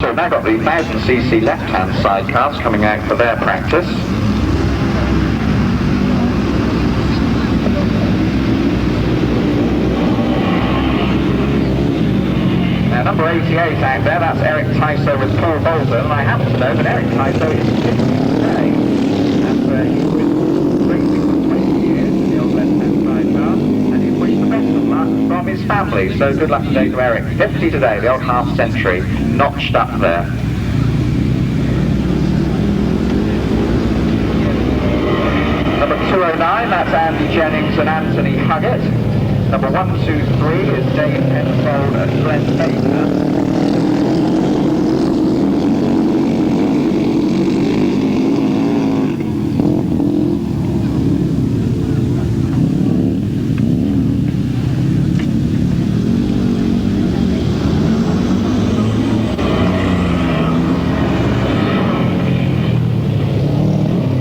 we've now got the 1000cc left-hand side cars coming out for their practice. Now number 88 out there, that's Eric Tyso with Paul Bolton, and I happen to know that Eric Tyso is 50 today. After he's been racing for 20 years in the old left-hand side car, and he's wished the best of luck from his family. So good luck today to Eric. 50 today, the old half century, notched up there. Number 209, that's Andy Jennings and Anthony Huggett. Number 123 is Dave Penfold and Glenn Baker.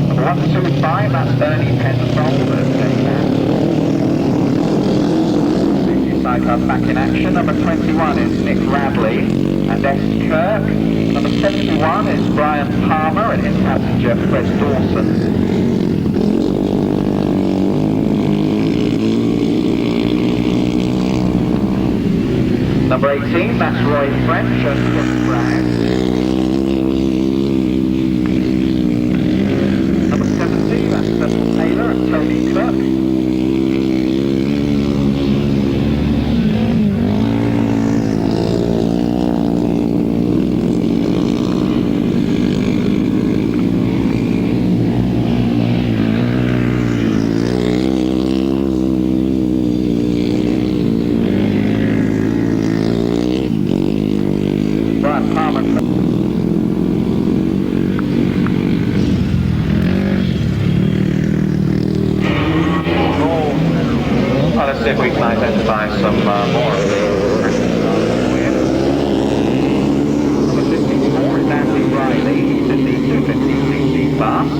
Number 125, that's Ernie Penfold and Dave. Sidecars back in action. Number 21 is Nick Radley and S. Kirk. Number 71 is Brian Palmer and his passenger Fred Dawson. Number 18, that's Roy French and Chris Brown. Number 70, that's Cecil Taylor and Tony Cook. Let's see if we can identify some more of the Number 54 is Andy Riley, he's in the 250cc class.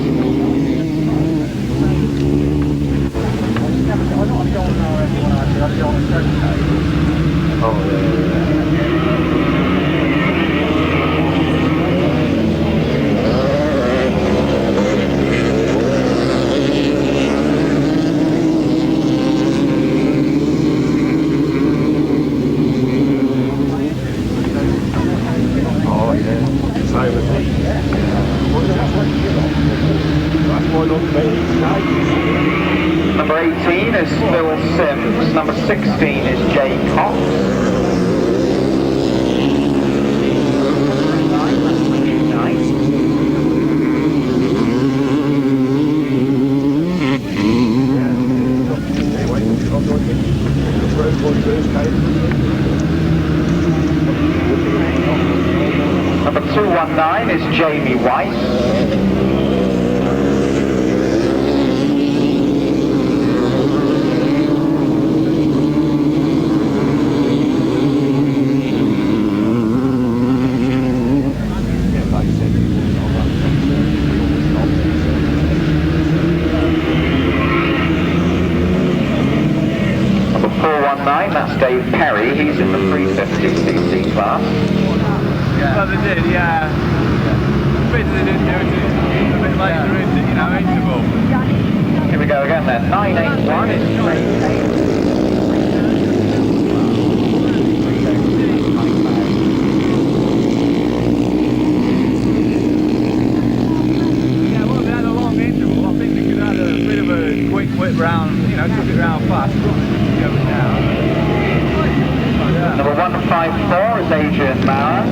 Oh, Number 18 is Phil Sims. Number 16 is Jay Cox. Number 219 is Jamie Weiss. That's Dave Perry, he's in the 350cc class. Yeah. Well, they did, yeah. They didn't do it a bit later, you know, interval. Here we go again then. 981 is Trey Payne. Yeah, well, they had a long interval. I think they could have had a bit of a quick whip round, you know, took it round fast. Number 154 is Adrian Maurer.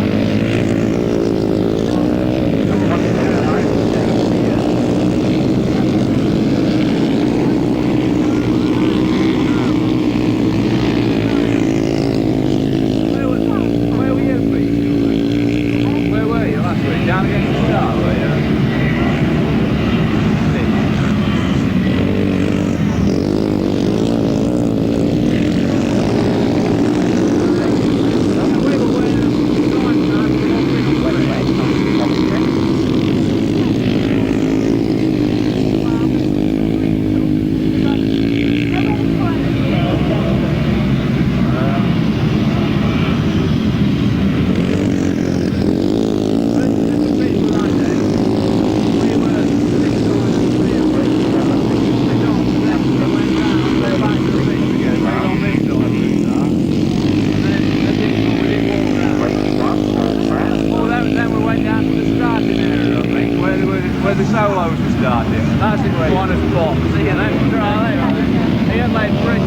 Where were you, please? Where were you last week? Down against the start, were you? solos were starting. That's it, one of spot. See you then. Ian made three.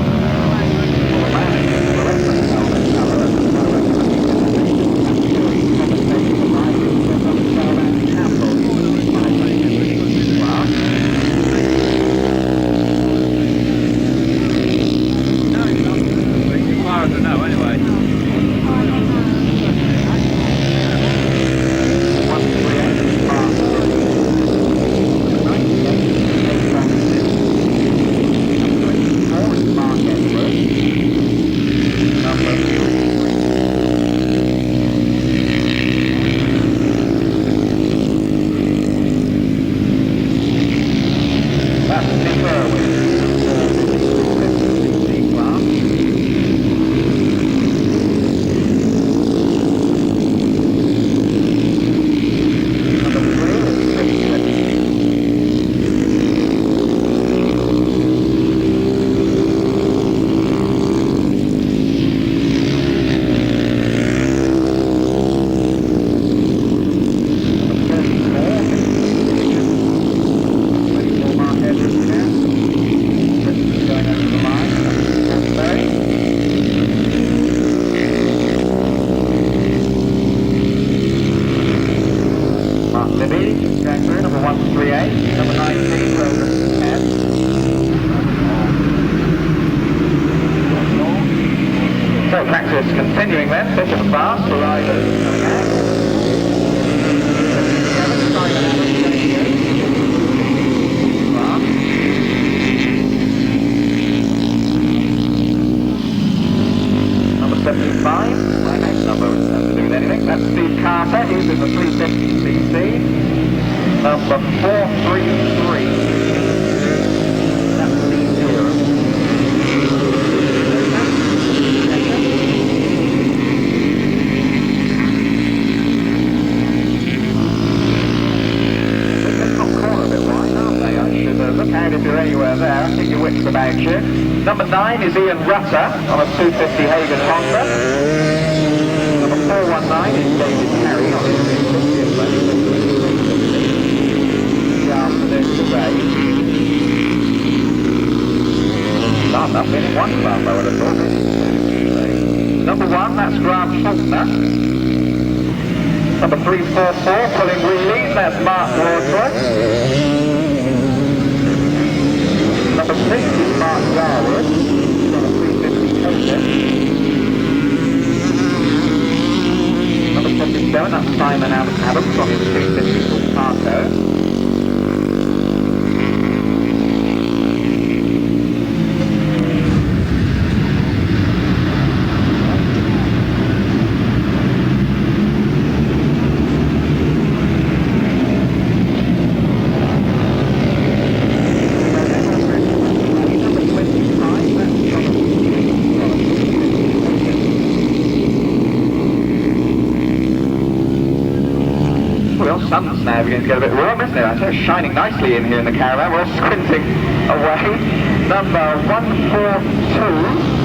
Practice continuing then, bit of a fast for riders coming out. Number 75, my next number is to do with anything. That's Steve Carter, he's in the 350cc. Number 433. That's Steve Schofield. Look out if you're anywhere there, I think your wits about you. Number 9 is Ian Rutter on a 250 Hagen Honda. Number 419 is David Carey on his 250 afternoon today. Start up in one club, I would have thought. Number 1, that's Grant Faulkner. Number 344, pulling wheelies, that's Mark Wardroyd. Number 6 is Mark Garwood, on a 350 Coaster. Number 77, that's Simon Adams on his 350 Parco. Sun's now beginning to get a bit warm, isn't it? I think it's shining nicely in here in the caravan. We're all squinting away. Number 142.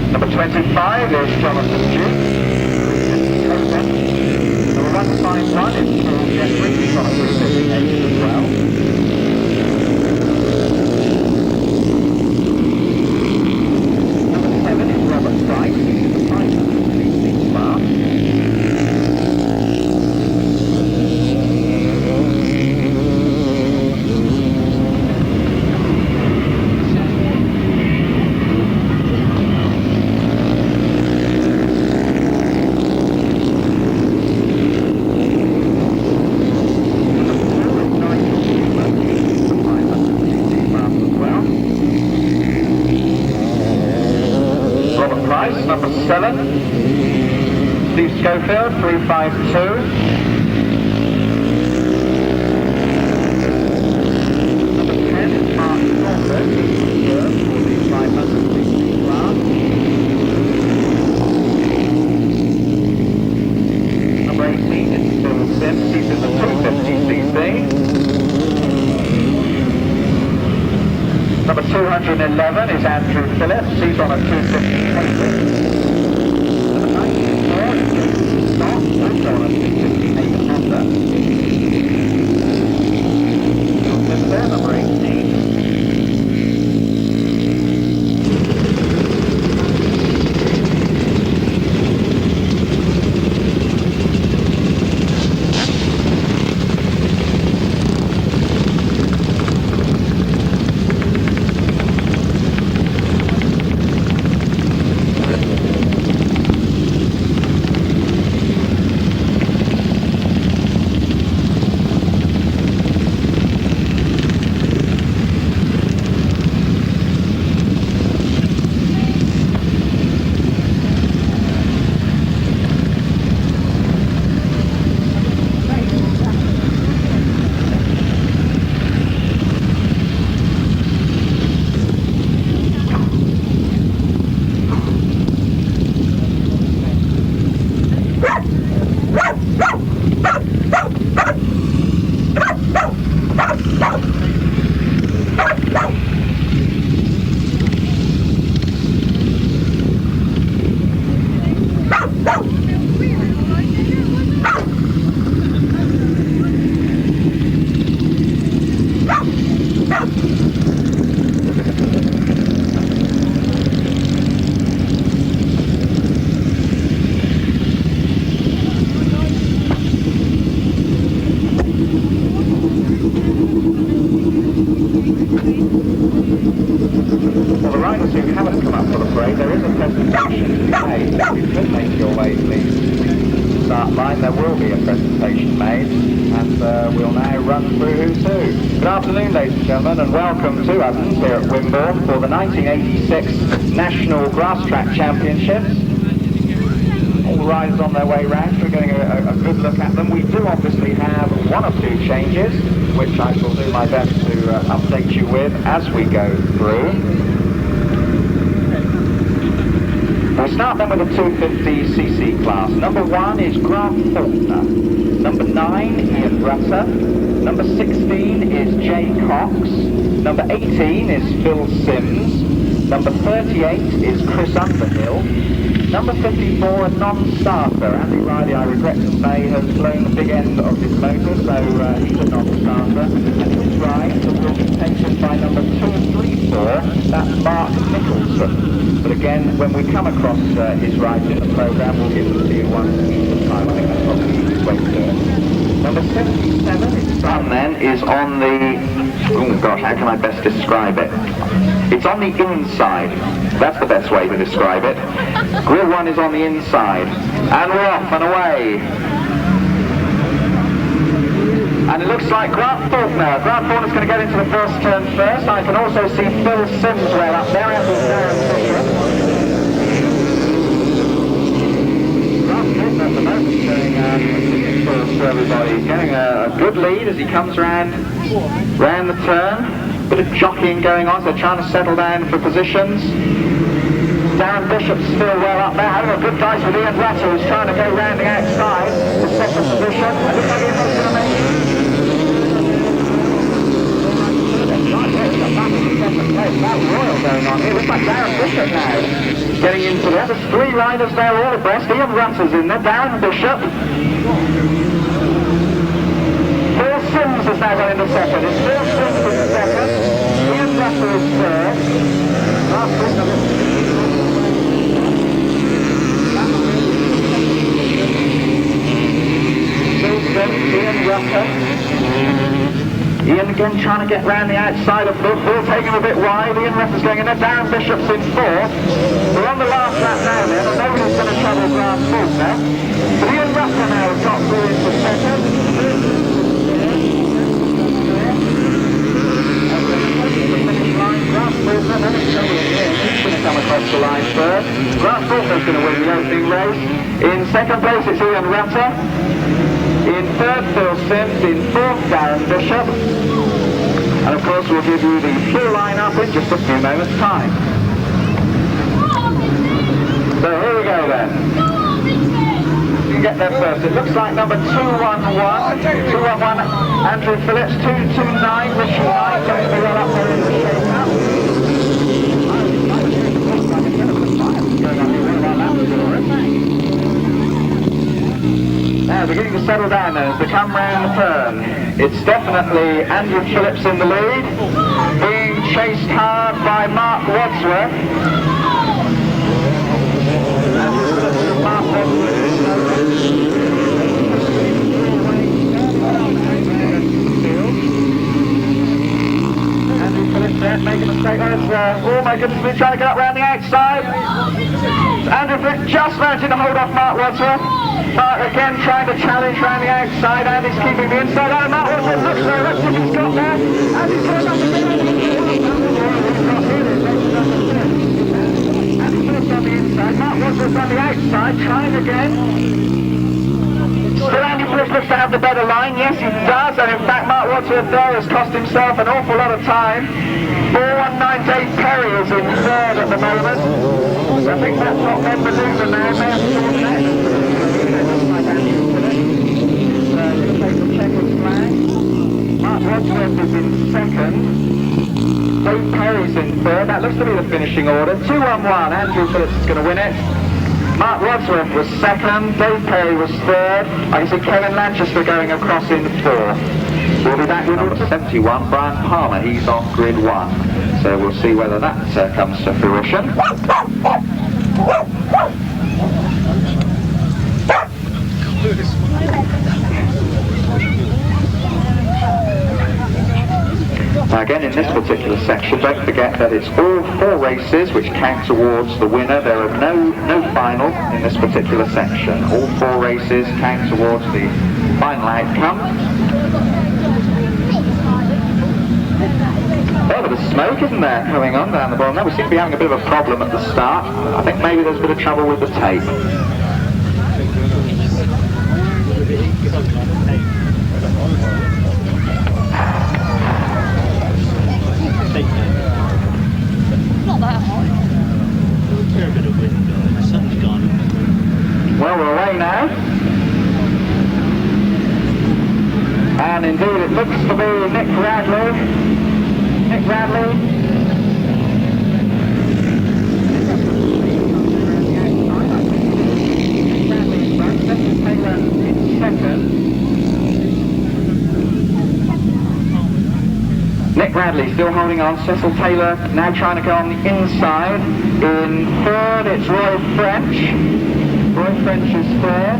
Number 25 is Jonathan Duke. Number 151 is Paul Jeffrey, he's on a 350 as well. Number 7 is Robert Price, he's in the 550 class. 357. Steve Schofield, 352. Number 10 is Mark Norfolk, for the 560 class. Number 18 is Phil Sims, he's in the 250cc. Number 211 is Andrew Phillips, he's on a 250cc. Number 94 is Jason Scott, also on a 258 Honda. Number 18. Well, the riders who haven't come up for the parade, there is a presentation to be made. If you could make your way, please, to the start line, there will be a presentation made, and we'll now run through who's who. Good afternoon, ladies and gentlemen, and welcome to Athens here at Wimborne for the 1986 National Grasstrack Championships. All the riders on their way round, we're getting a good look at them. We do obviously have one or two changes, which I shall do my best to update you with as we go through. We'll start then with the 250cc class. Number 1 is Grant Faulkner. Number 9, Ian Rutter. Number 16 is Jay Cox. Number 18 is Phil Sims. Number 38 is Chris Underhill. Number 54, a non-starter. Andy Riley, I regret to say, has blown the big end of his motor, so he's a non-starter. And his ride will be taken by number 234, that's Mark Nicholson. But again, when we come across his rides in the programme, we'll give them to you one each at a time. I think that's probably the easiest way to do it. Number 77 is on the... Oh gosh, how can I best describe it? It's on the inside. That's the best way to describe it. Grill 1 is on the inside. And we're off and away. And it looks like Grant Faulkner. Grant Faulkner's going to get into the first turn first. I can also see Phil Sims well up there. Grant Faulkner at the moment showing for everybody. He's getting a good lead as he comes round the turn. Bit of jockeying going on, so they're trying to settle down for positions. Darren Bishop's still well up there, having a good dice with Ian Rutter, who's trying to go round the outside to second position. That royal going on here. Looks like Darren Bishop now getting into there. There's 3 riders there all abreast. Ian Rutter's in there, Darren Bishop. Phil Sims has now got into second. It's Phil Sims in second. Ian Rutter is third. Phil Sims, Ian Rutter. Ian again trying to get round the outside of Phil. Phil taking a bit wide. Ian Rutter's going in there. Darren Bishop's in fourth. We're on the last lap now then, and nobody's going to trouble Grant Faulkner. But Ian Rutter now has got through into second. Grant Faulkner, he's going to come across the line first. Grant Faulkner's going to win the opening race. In second place, it's Ian Rutter. In third, Phil Sims. In fourth, Darren Bishop. And of course, we'll give you the full lineup in just a few moments' time. So here we go then. You can get there first. It looks like number 211, Andrew Phillips, 229, Richard Knight, going to be right up there in the shake-up. Now, beginning to settle down now as they come round the turn. It's definitely Andrew Phillips in the lead, being chased hard by Mark Wadsworth. Andrew Phillips there, making a mistake. Oh my goodness, we're trying to get up round the outside. Andrew Phillips just managing to hold off Mark Wadsworth. Mark again trying to challenge round the outside, and he's keeping the inside. Oh, Mark Wadsworth looks very much as he's got there. And he's going up again. Andrew Phillips on the inside, Mark Wadsworth on the outside, trying again. Still Andrew Phillips looks to have the better line. Yes, he does, and in fact Mark Wadsworth there has cost himself an awful lot of time. 419 Dave Perry is in third at the moment. So I think that's what men maneuver now. May have to that. Mark Wadsworth is in second. Dave Perry's in third. That looks to be the finishing order. 2-1-1. Andrew Phillips is going to win it. Mark Wadsworth was second. Dave Perry was third. I can see Kevin Lanchester going across in fourth. We'll be back with number 71, Brian Palmer. He's on grid 1. So we'll see whether that comes to fruition. Now again, in this particular section, don't forget that it's all 4 races which count towards the winner. There are no final in this particular section. All 4 races count towards the final outcome. Oh, a bit of smoke, isn't there, going on down the bottom there? We seem to be having a bit of a problem at the start. I think maybe there's a bit of trouble with the tape. Not that hot. Fair bit of wind, the sun's gone. Well, we're away now. And indeed it looks to be Nick Radley. Nick Radley. Nick Radley still holding on. Cecil Taylor now trying to go on the inside. In third, it's Roy French. Roy French is third.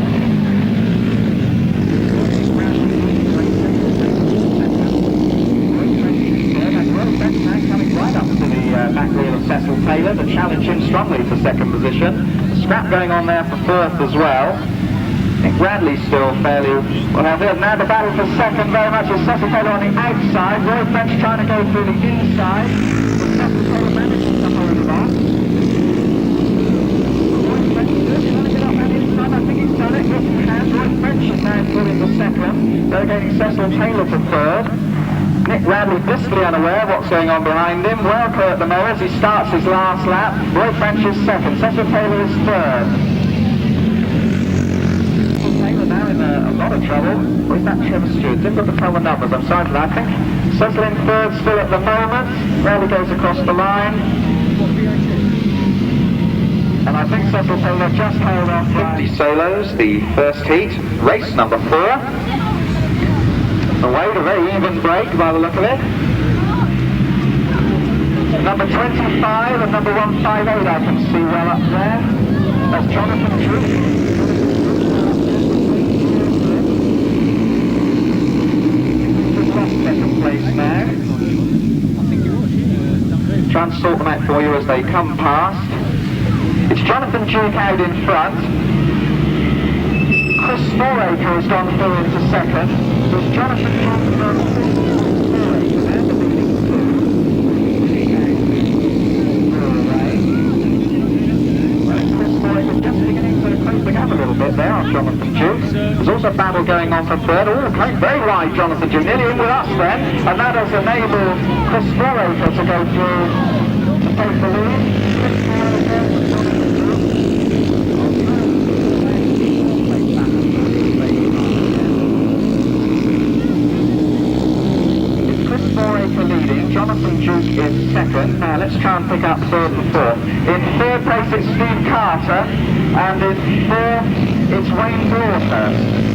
Back wheel of Cecil Taylor to challenge him strongly for second position. Scrap going on there for fourth as well. Nick Radley's still fairly well. Now the battle for second very much is Cecil Taylor on the outside. Roy French trying to go through the inside. Cecil Taylor managing to hold it on. Roy French is trying to get up that inside. I think he's done it. Yes, he has. Roy French is now pulling the second. They're getting Cecil Taylor for third. Nick Radley blissfully unaware of what's going on behind him. Well clear at the moment as he starts his last lap. Roy French is second. Cecil Taylor is third. Cecil Taylor now in a lot of trouble. Where's that Trevor Stewart? Difficult to tell the numbers. I'm sorry for that. I think Cecil in third still at the moment. Radley goes across the line. And I think Cecil Taylor just held off 50 solos, the first heat. Race number 4. Away, a very even break by the look of it. Number 25 and number 158 I can see well up there. That's Jonathan Drew. Just lost second place now. Try and sort them out for you as they come past. It's Jonathan Duke out in front. Chris Foraker has gone through into second. There's Jonathan Chris Foraker going on from third. Oh, coming very wide, Jonathan Duke, nearly in with us then. And that has enabled Chris Foraker to go through to take the lead. Leading, Jonathan Duke is second. Now let's try and pick up third and fourth. In third place it's Steve Carter, and in fourth it's Wayne Broadhurst.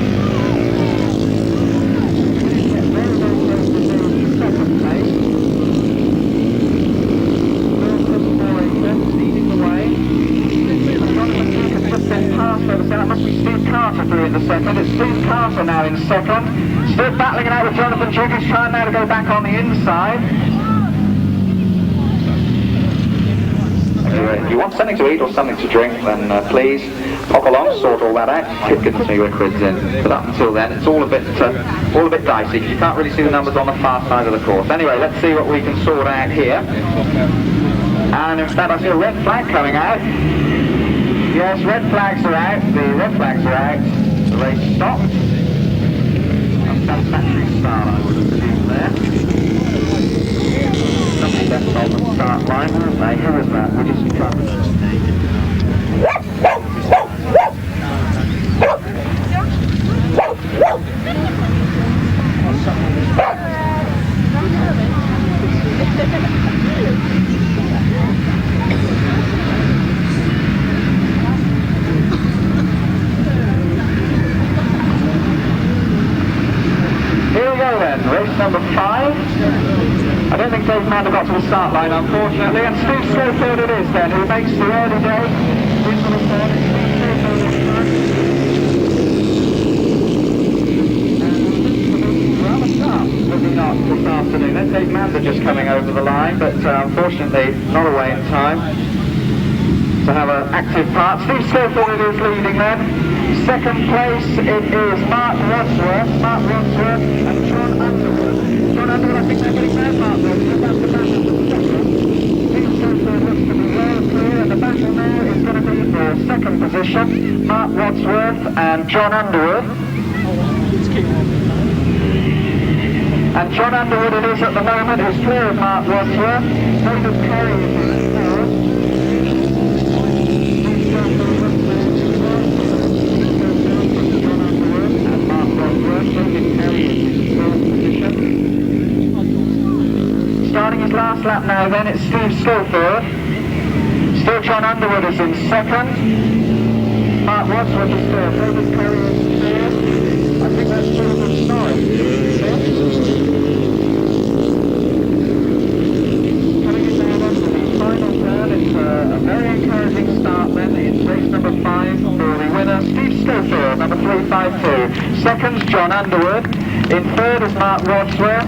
Second place. Leading the way. Jonathan Duke has just been passed over, so that must be Steve Carter through in the second. It's Steve Carter now in second. Still battling it out with Jonathan Duke. He's trying now to go back on the inside. Anyway, if you want something to eat or something to drink, then please pop along, sort all that out. Goodness me, we're quids in. But up until then, it's all a bit dicey. You can't really see the numbers on the far side of the course. Anyway, let's see what we can sort out here. And in fact, I see a red flag coming out. Yes, red flags are out. The red flags are out. The race stopped. Satisfactory start, I would assume there. Somebody left on the start line, haven't they? Who is that? We're just trying to... Race number 5. I don't think Dave Mander got to the start line, unfortunately, and Steve Schofield it is then, who makes the early day into the third. Rather sharp, looking up this afternoon. Then Dave Mander just coming over the line, but unfortunately not away in time to have an active part. Steve Schofield it is leading then. Second place it is Mark Wadsworth and John Underwood. John Underwood, I think they're getting their part there. That's the battle for the second. Steve Schofield looks to be well clear, and the battle now is going to be for second position. Mark Wadsworth and John Underwood. And John Underwood it is at the moment, who's clear of Mark Wadsworth. David Perry is in third. Starting his last lap now then, it's Steve Schofield. Still John Underwood is in second. Mark Wadsworth is third. David Perry is third. I think that's Jonathan Norris. Coming in now then to the final turn, it's a very encouraging start then. It's race number 5 for the winner, Steve Schofield, number 352. Second, John Underwood. In third is Mark Wadsworth.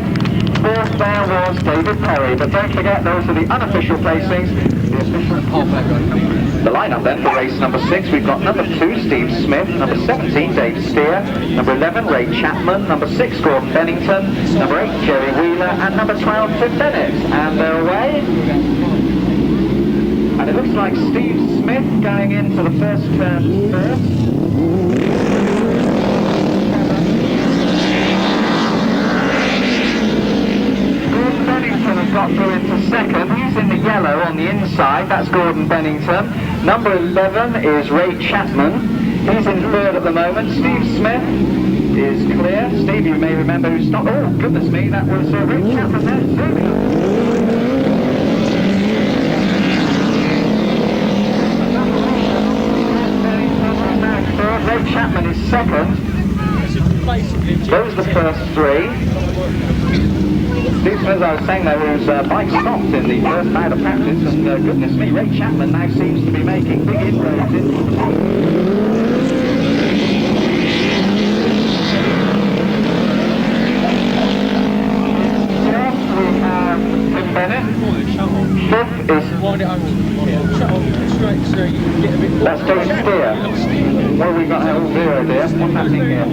Fourth there was David Perry, but don't forget those are the unofficial placings. The official the lineup then for race number 6, we've got number 2 Steve Smith, number 17 Dave Steer, number 11 Ray Chapman, number 6 Gordon Bennington, number 8 Jerry Wheeler, and number 12 Tim Bennett. And they're away. And it looks like Steve Smith going into the first turn first. Got through into second. He's in the yellow on the inside. That's Gordon Bennington. Number 11 is Ray Chapman. He's in third at the moment. Steve Smith is clear. Steve, you may remember who stopped. Oh, goodness me, that was Ray Chapman there. Ray Chapman is second. Those are the first 3. Steve Smith, I was saying there, whose bike stopped in the first bout of practice, and goodness me, Ray Chapman now seems to be making big inroads into the bike. We have Tim Bennett. Fifth is... That's Dave Steer. What have we got now? Oh dear, oh dear. What's happening here?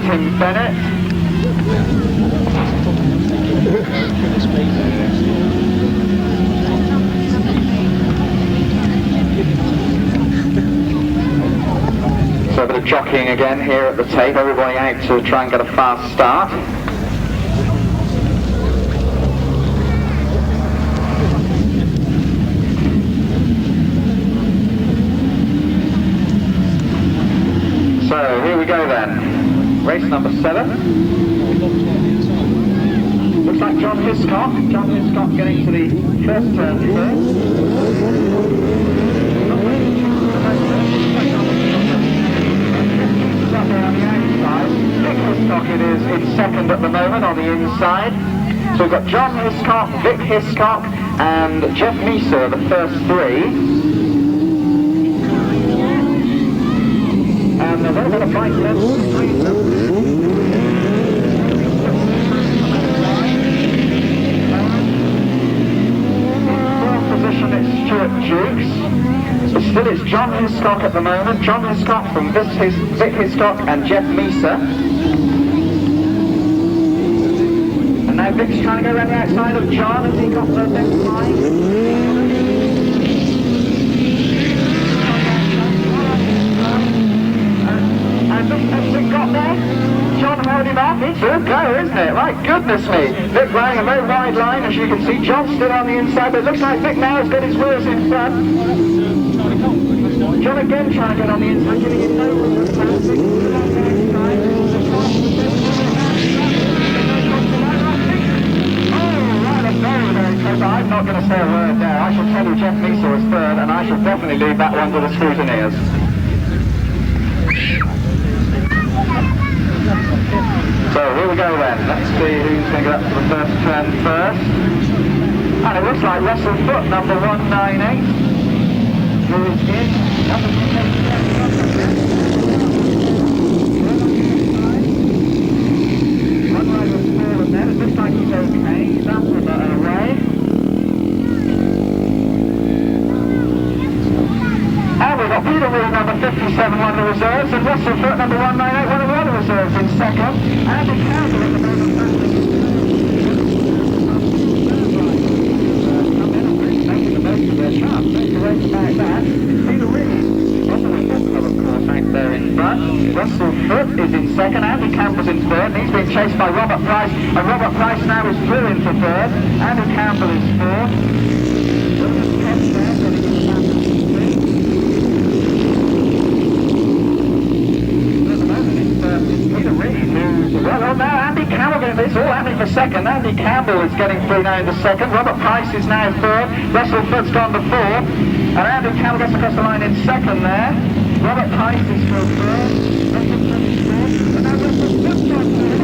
Tim Bennett. jockeying again here at the tape. Everybody out to try and get a fast start. So here we go then. Race number 7. Looks like John Hiscock. John Hiscock getting to the first turn first. Vic Hiscock it is in second at the moment on the inside. So we've got John Hiscock, Vic Hiscock and Jeff Meeser, the first 3. And they're going to fight left between them. Position it's Stuart Jukes. But still it's John Hiscock at the moment. John Hiscock from Vic Hiscock and Jeff Meeser. And now Vic's trying to go around the outside of John as he got the next line. And Vic got there. John holding off. It's all go, isn't it? My goodness me. Vic running a very wide line, as you can see. John still on the inside, but it looks like Vic now has got his wheels in front. John again trying to get on the inside, giving him no room. I'm not going to say a word there. I shall tell you Jeff Meeser is third, and I shall definitely leave that one to the scrutineers. So here we go then. Let's see who's going to get up to the first turn first. And it looks like Russell Foot, number 198, who is in. One rider's fallen there. It looks like he's okay. He's up and away. And we've got Peter Reed, number 57, one of the reserves, and Russell Foot, number 198, one of the other reserves in second. And the counter at the moment. Making the most of their chance. Make a race about that. Peter Reed, also a full club, of course, out there in front. Russell Foot is in second. Andy Campbell's in third. And he's being chased by Robert Price. And Robert Price now is through into third. Andy Campbell is fourth. Well, now Andy Campbell, it's all happening for second. Andy Campbell is getting through now into second. Robert Price is now third. Russell Foot's gone to fourth. And Andy Campbell gets across the line in second there. Robert Price is still third. Russell Foot is fourth. And now Russell Foot's gone third.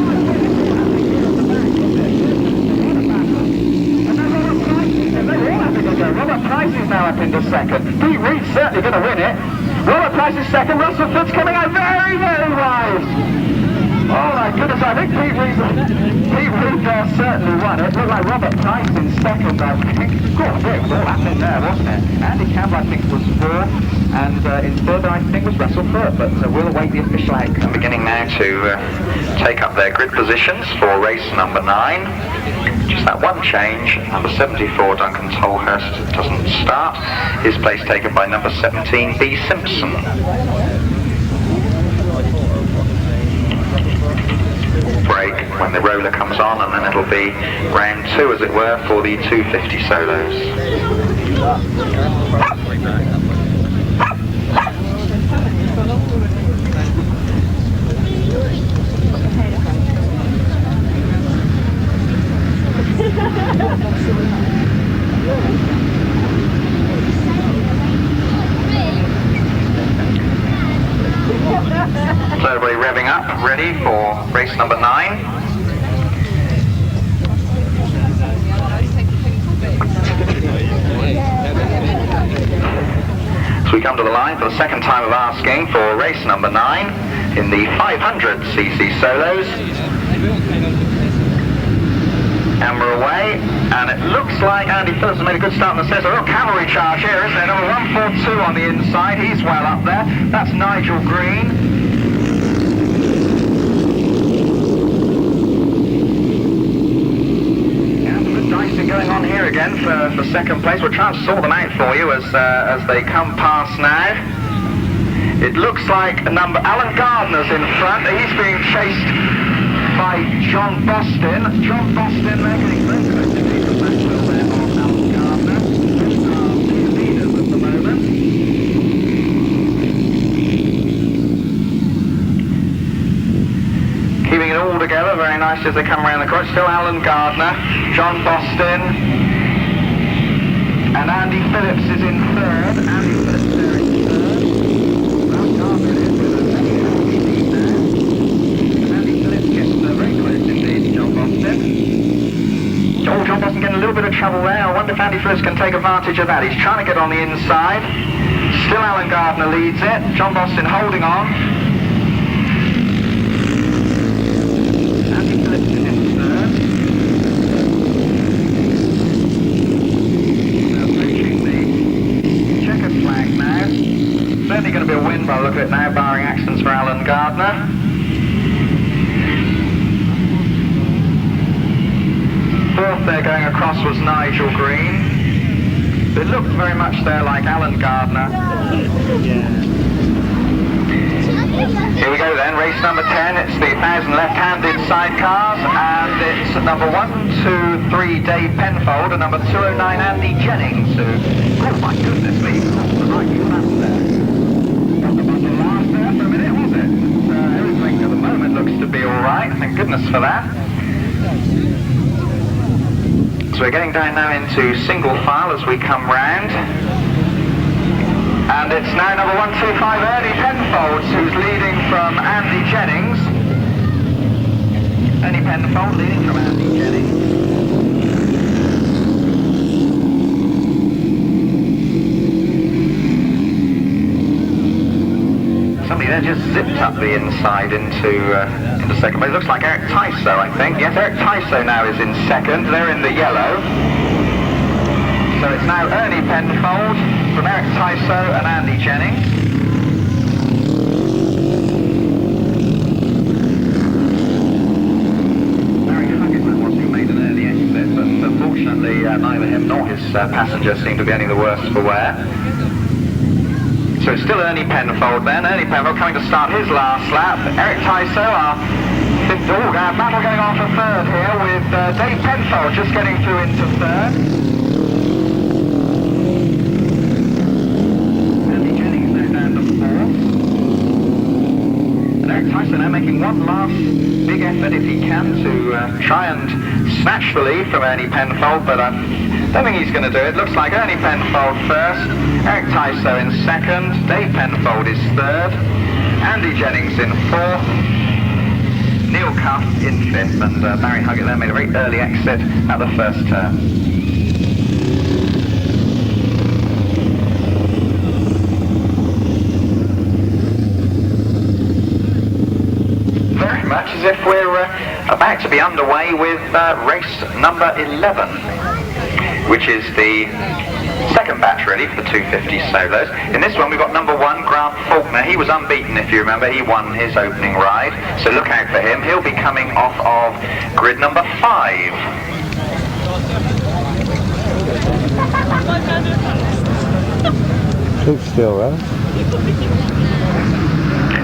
And now Robert Price is there. They're all having a go. Robert Price is now up into second. Pete Reed's certainly going to win it. Robert Price is second. Russell Foot's coming out very, very wide. Oh my goodness, I think Pete Reed certainly won it. It looked like Robert Price in second, I think. Of course, it was all happening there, wasn't it? Andy Campbell, I think, was fourth, and in third, I think, was Russell Foot, but we'll await the official outcome. Beginning now to take up their grid positions for race number 9. Just that one change. Number 74, Duncan Tolhurst, doesn't start. His place taken by number 17, B. Simpson. Break when the roller comes on, and then it'll be round 2, as it were, for the 250 solos. So everybody revving up, ready for race number 9. So we come to the line for the second time of asking for race number 9 in the 500cc solos. And we're away, and it looks like Andy Phillips has made a good start in the set. A real cavalry charge here, isn't there? Number 142 on the inside, he's well up there. That's Nigel Green. And good dicing going on here again for second place. We'll try and sort them out for you as they come past now. It looks like Alan Gardner's in front. He's being chased by John Boston. John Boston, they're getting very close to the Maxwell there on Alan Gardner. Those are two leaders at the moment. Keeping it all together very nicely as they come around the corner. Still Alan Gardner, John Boston, and Andy Phillips is in third. Andy Phillips there in third. Alan Gardner is with a very healthy lead now. Andy Phillips gets very close indeed to John Boston. Oh, John Boston getting a little bit of trouble there. I wonder if Andy Phillips can take advantage of that. He's trying to get on the inside. Still Alan Gardner leads it. John Boston holding on. Andy Phillips is in third. They're approaching the checkered flag now. Certainly going to be a win by the look of it now, barring accidents for Alan Gardner. Fourth there going across was Nigel Green. It looked very much there like Alan Gardner. Here we go then, race number 10. It's the 1,000 left-handed sidecars, and it's number 1, 2, 3 Dave Penfold, and number 209 Andy Jennings, who, oh my goodness me, the right lap there. Not the last there for a minute, was it? Everything at the moment looks to be alright, thank goodness for that. So we're getting down now into single file as we come round. And it's now number 125 Ernie Penfold who's leading from Andy Jennings. Ernie Penfold leading from Andy Jennings. Somebody there just zipped up the inside into second, but it looks like Eric Tyso, I think. Yes, Eric Tyso now is in second. They're in the yellow. So it's now Ernie Penfold from Eric Tyso and Andy Jennings. Barry Huggett was who made an early exit, but unfortunately neither him nor his passenger seem to be any the worse for wear. So it's still Ernie Penfold then. Ernie Penfold coming to start his last lap. Eric Tyso, battle going on for third here with Dave Penfold just getting through into third. Andy Jennings now down to fourth. And Eric Tyso now making one last big effort if he can to try and snatch the lead from Ernie Penfold, but I don't think he's going to do it. Looks like Ernie Penfold first, Eric Tyso in second, Dave Penfold is third, Andy Jennings in fourth, Neil Cuff in fifth, and Barry Huggett there made a very early exit at the first turn. Very much as if we're about to be underway with race number 11, which is the second batch really for the 250 solos. In this one we've got number 1, Grant Faulkner. He was unbeaten, if you remember. He won his opening ride, so look out for him. He'll be coming off of grid number 5. Keep still, right?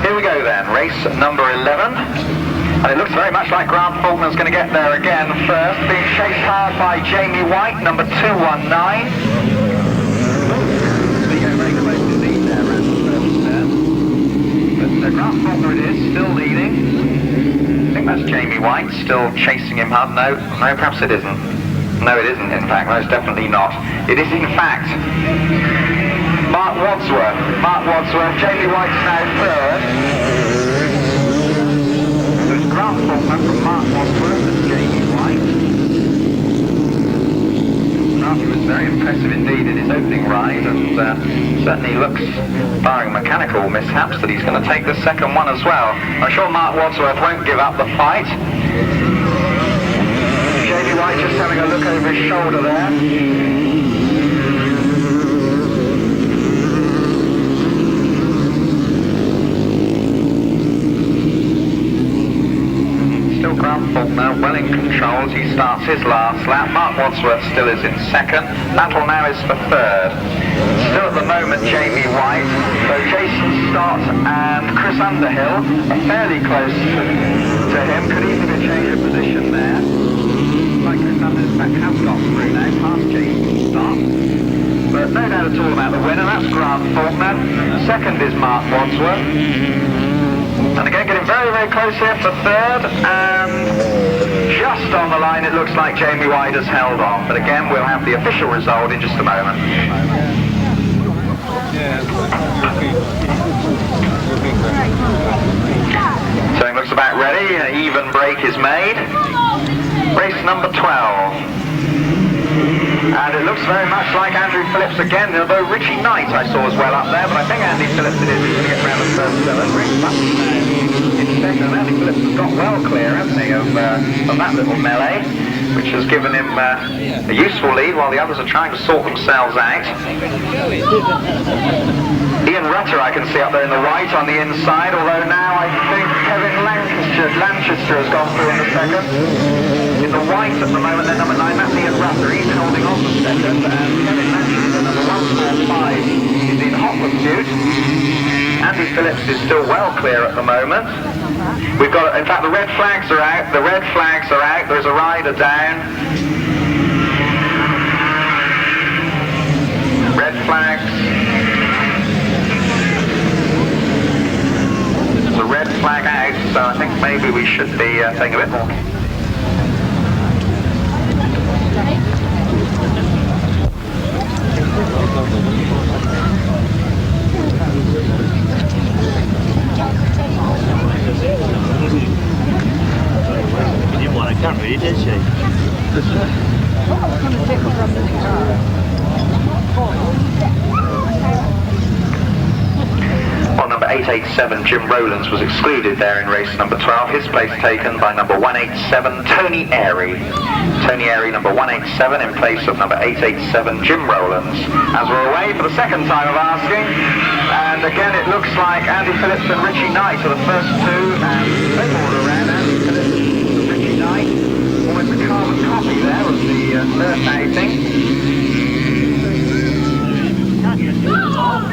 Here we go then, race number 11. And it looks very much like Grant Faulkner's going to get there again first, being chased hard by Jamie White, number 219. Very close indeed there around the first turn. But Grant Faulkner it is, still leading. I think that's Jamie White, still chasing him hard. No, perhaps it isn't. No, it isn't, in fact. No, it's definitely not. It is, in fact, Mark Wadsworth. Mark Wadsworth. Jamie White's now third. So it's Grant Faulkner from Mark Wadsworth and Jamie White. Grant was very impressive indeed in his opening ride, and certainly looks, barring mechanical mishaps, that he's going to take the second one as well. I'm sure Mark Wadsworth won't give up the fight. Jamie White just having a look over his shoulder there. Still Grant Faulkner well in control as he starts his last lap. Mark Wadsworth still is in second. Battle now is for third. Still at the moment Jamie White. So Jason Stott and Chris Underhill are fairly close to him. Could easily be a change of position there. Like Chris Underhill, in fact, has got through now, past Jason Stott. But no doubt at all about the winner, that's Grant Faulkner. Second is Mark Wadsworth. And again, getting very, very close here for third, and just on the line it looks like Jamie White has held on. But again, we'll have the official result in just a moment. So it looks about ready, an even break is made. Race number 12. And it looks very much like Andrew Phillips again, although Richie Knight I saw as well up there, but I think Andy Phillips it is going to get round the first cylinder. In second, Andy Phillips has got well clear, hasn't he, of that little melee, which has given him a useful lead while the others are trying to sort themselves out. Ian Rutter I can see up there in the white on the inside, although now I think Kevin Lanchester has gone through in the second. In the white at the moment, then number 9, that's Ian Rutter, he's holding on the second, and Kevin Lanchester, number 145, is in hot pursuit. Andy Phillips is still well clear at the moment. We've got, in fact, the red flags are out, there's a rider down. Red flags. There's a red flag out, so I think maybe we should be taking a bit more. She didn't want to come really, did she? Well, number 887, Jim Rowlands, was excluded there in race number 12. His place taken by number 187, Tony Airy. Tony Airy, number 187, in place of number 887, Jim Rowlands. As we're away for the second time of asking, and again it looks like Andy Phillips and Richie Knight are the first two, and same order around, Andy Phillips and Richie Knight. Almost a carbon copy there of the third outing.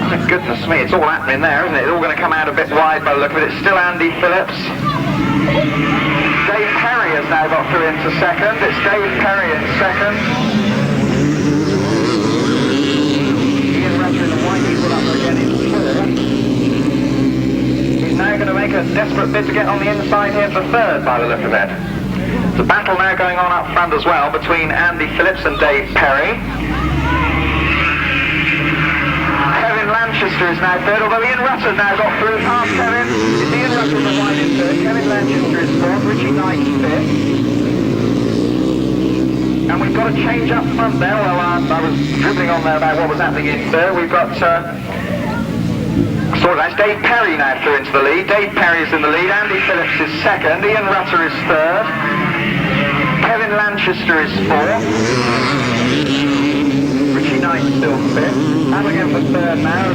Oh, goodness me, it's all happening there, isn't it? It's all going to come out a bit wide by the look of it. It's still Andy Phillips. Dave Perry has now got through into second. It's Dave Perry in second. Ian Rutter in the white, he's put up again in third. He's now going to make a desperate bid to get on the inside here for third by the look of it. The battle now going on up front as well between Andy Phillips and Dave Perry. Lanchester is now third, although Ian Rutter now got through past Kevin. It's Ian Rutter in the white in third, Kevin Lanchester is fourth, Richie Knight fifth. And we've got a change up front there. Well, I was dribbling on there about what was happening in third. We've got, that's Dave Perry now through into the lead. Dave Perry is in the lead, Andy Phillips is second, Ian Rutter is third, Kevin Lanchester is fourth. Richie Knight still fifth. And again for third now.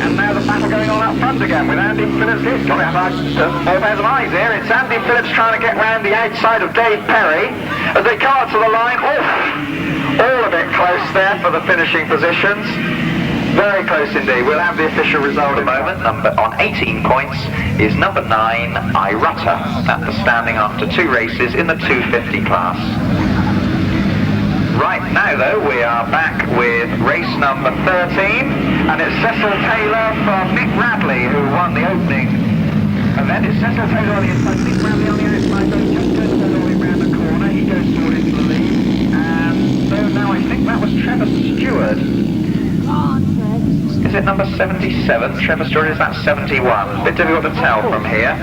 And now the battle going on up front again with Andy Phillips. It's got to have 4 pairs of eyes here. It's Andy Phillips trying to get round the outside of Dave Perry as they come up to the line. All a bit close there for the finishing positions. Very close indeed. We'll have the official result in a moment. Number on 18 points is number 9, I Rutter. That's the standing after 2 races in the 250 class. Right now though, we are back with race number 13, and it's Cecil Taylor from Nick Radley who won the opening event. It's Cecil Taylor on the inside, Nick Radley on the outside, goes just all the way round the corner, he goes forward into the lead, and so now I think that was Trevor Stewart. Is it number 77? Trevor Stewart, is that 71? A bit difficult to tell from here.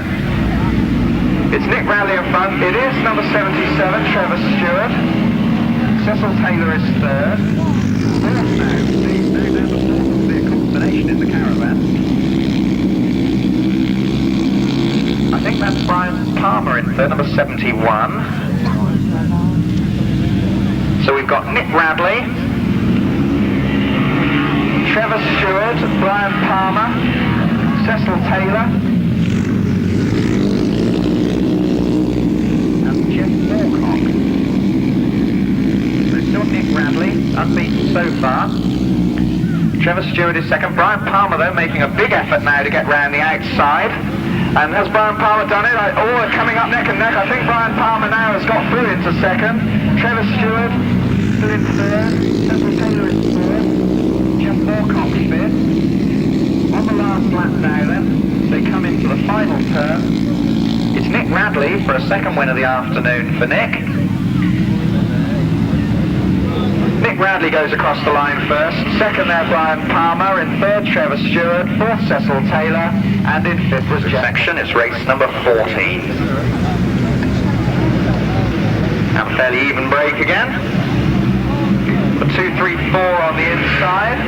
It's Nick Radley in front, it is number 77, Trevor Stewart. Cecil Taylor is third. Fourth now. See, there's a combination in the caravan. I think that's Brian Palmer in third, number 71. So we've got Nick Radley, Trevor Stewart, Brian Palmer, Cecil Taylor, and Jeff Moorcock. Still Nick Radley, unbeaten so far. Trevor Stewart is second. Brian Palmer, though, making a big effort now to get round the outside. And has Brian Palmer done it? They're coming up neck and neck. I think Brian Palmer now has got through into second. Trevor Stewart still in third. Cecil Taylor in fourth. Jeff Moorcock fifth. On the last lap now then, they come into the final turn. It's Nick Radley for a second win of the afternoon for Nick. Nick Radley goes across the line first. Second there, Brian Palmer. In third, Trevor Stewart. Fourth, Cecil Taylor. And in fifth was Jeff. Section, it's race number 14. And a fairly even break again. The 2, 3, 4 on the inside.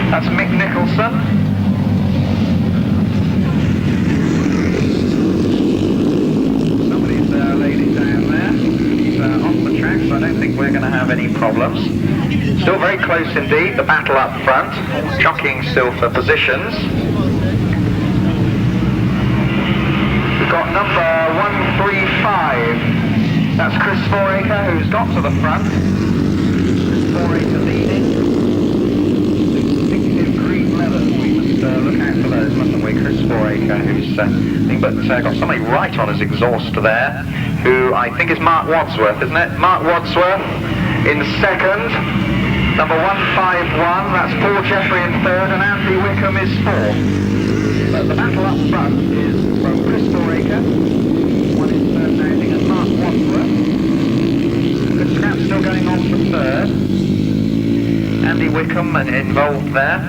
That's Mick Nicholson. Lady down there. He's off the track, so I don't think we're going to have any problems. Still very close indeed, the battle up front. Jockeying still for positions. We've got number 135. That's Chris Foraker, who's got to the front. Chris Foraker leading. Distinctive green leathers. We must look out for those, mustn't we? Chris Foraker, who's got somebody right on his exhaust there, who I think is Mark Wadsworth, isn't it? Mark Wadsworth in second. Number 151, that's Paul Jeffrey in third, and Andy Wickham is fourth. But the battle up front is from Chris Foraker, one in third landing, and Mark Wadsworth. Good scrap still going on for third. Andy Wickham involved there.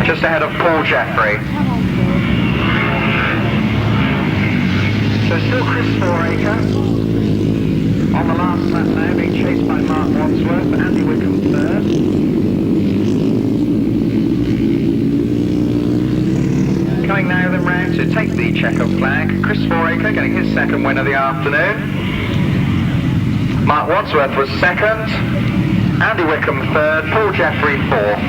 Just ahead of Paul Jeffrey. So still Chris Foraker on the last lap now, being chased by Mark Wadsworth, Andy Wickham third. Coming now then round to take the checker flag, Chris Foraker getting his second win of the afternoon. Mark Wadsworth was second, Andy Wickham third, Paul Jeffrey fourth.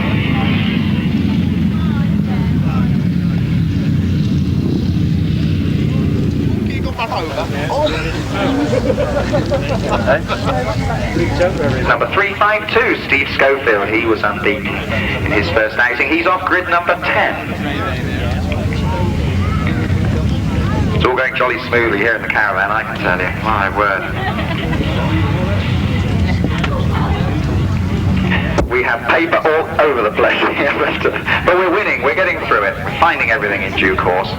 Number 352, Steve Schofield. He was unbeaten in his first outing. He's off grid number 10. It's all going jolly smoothly here in the caravan, I can tell you. My word. We have paper all over the place here, but we're winning. We're getting through it. We're finding everything in due course.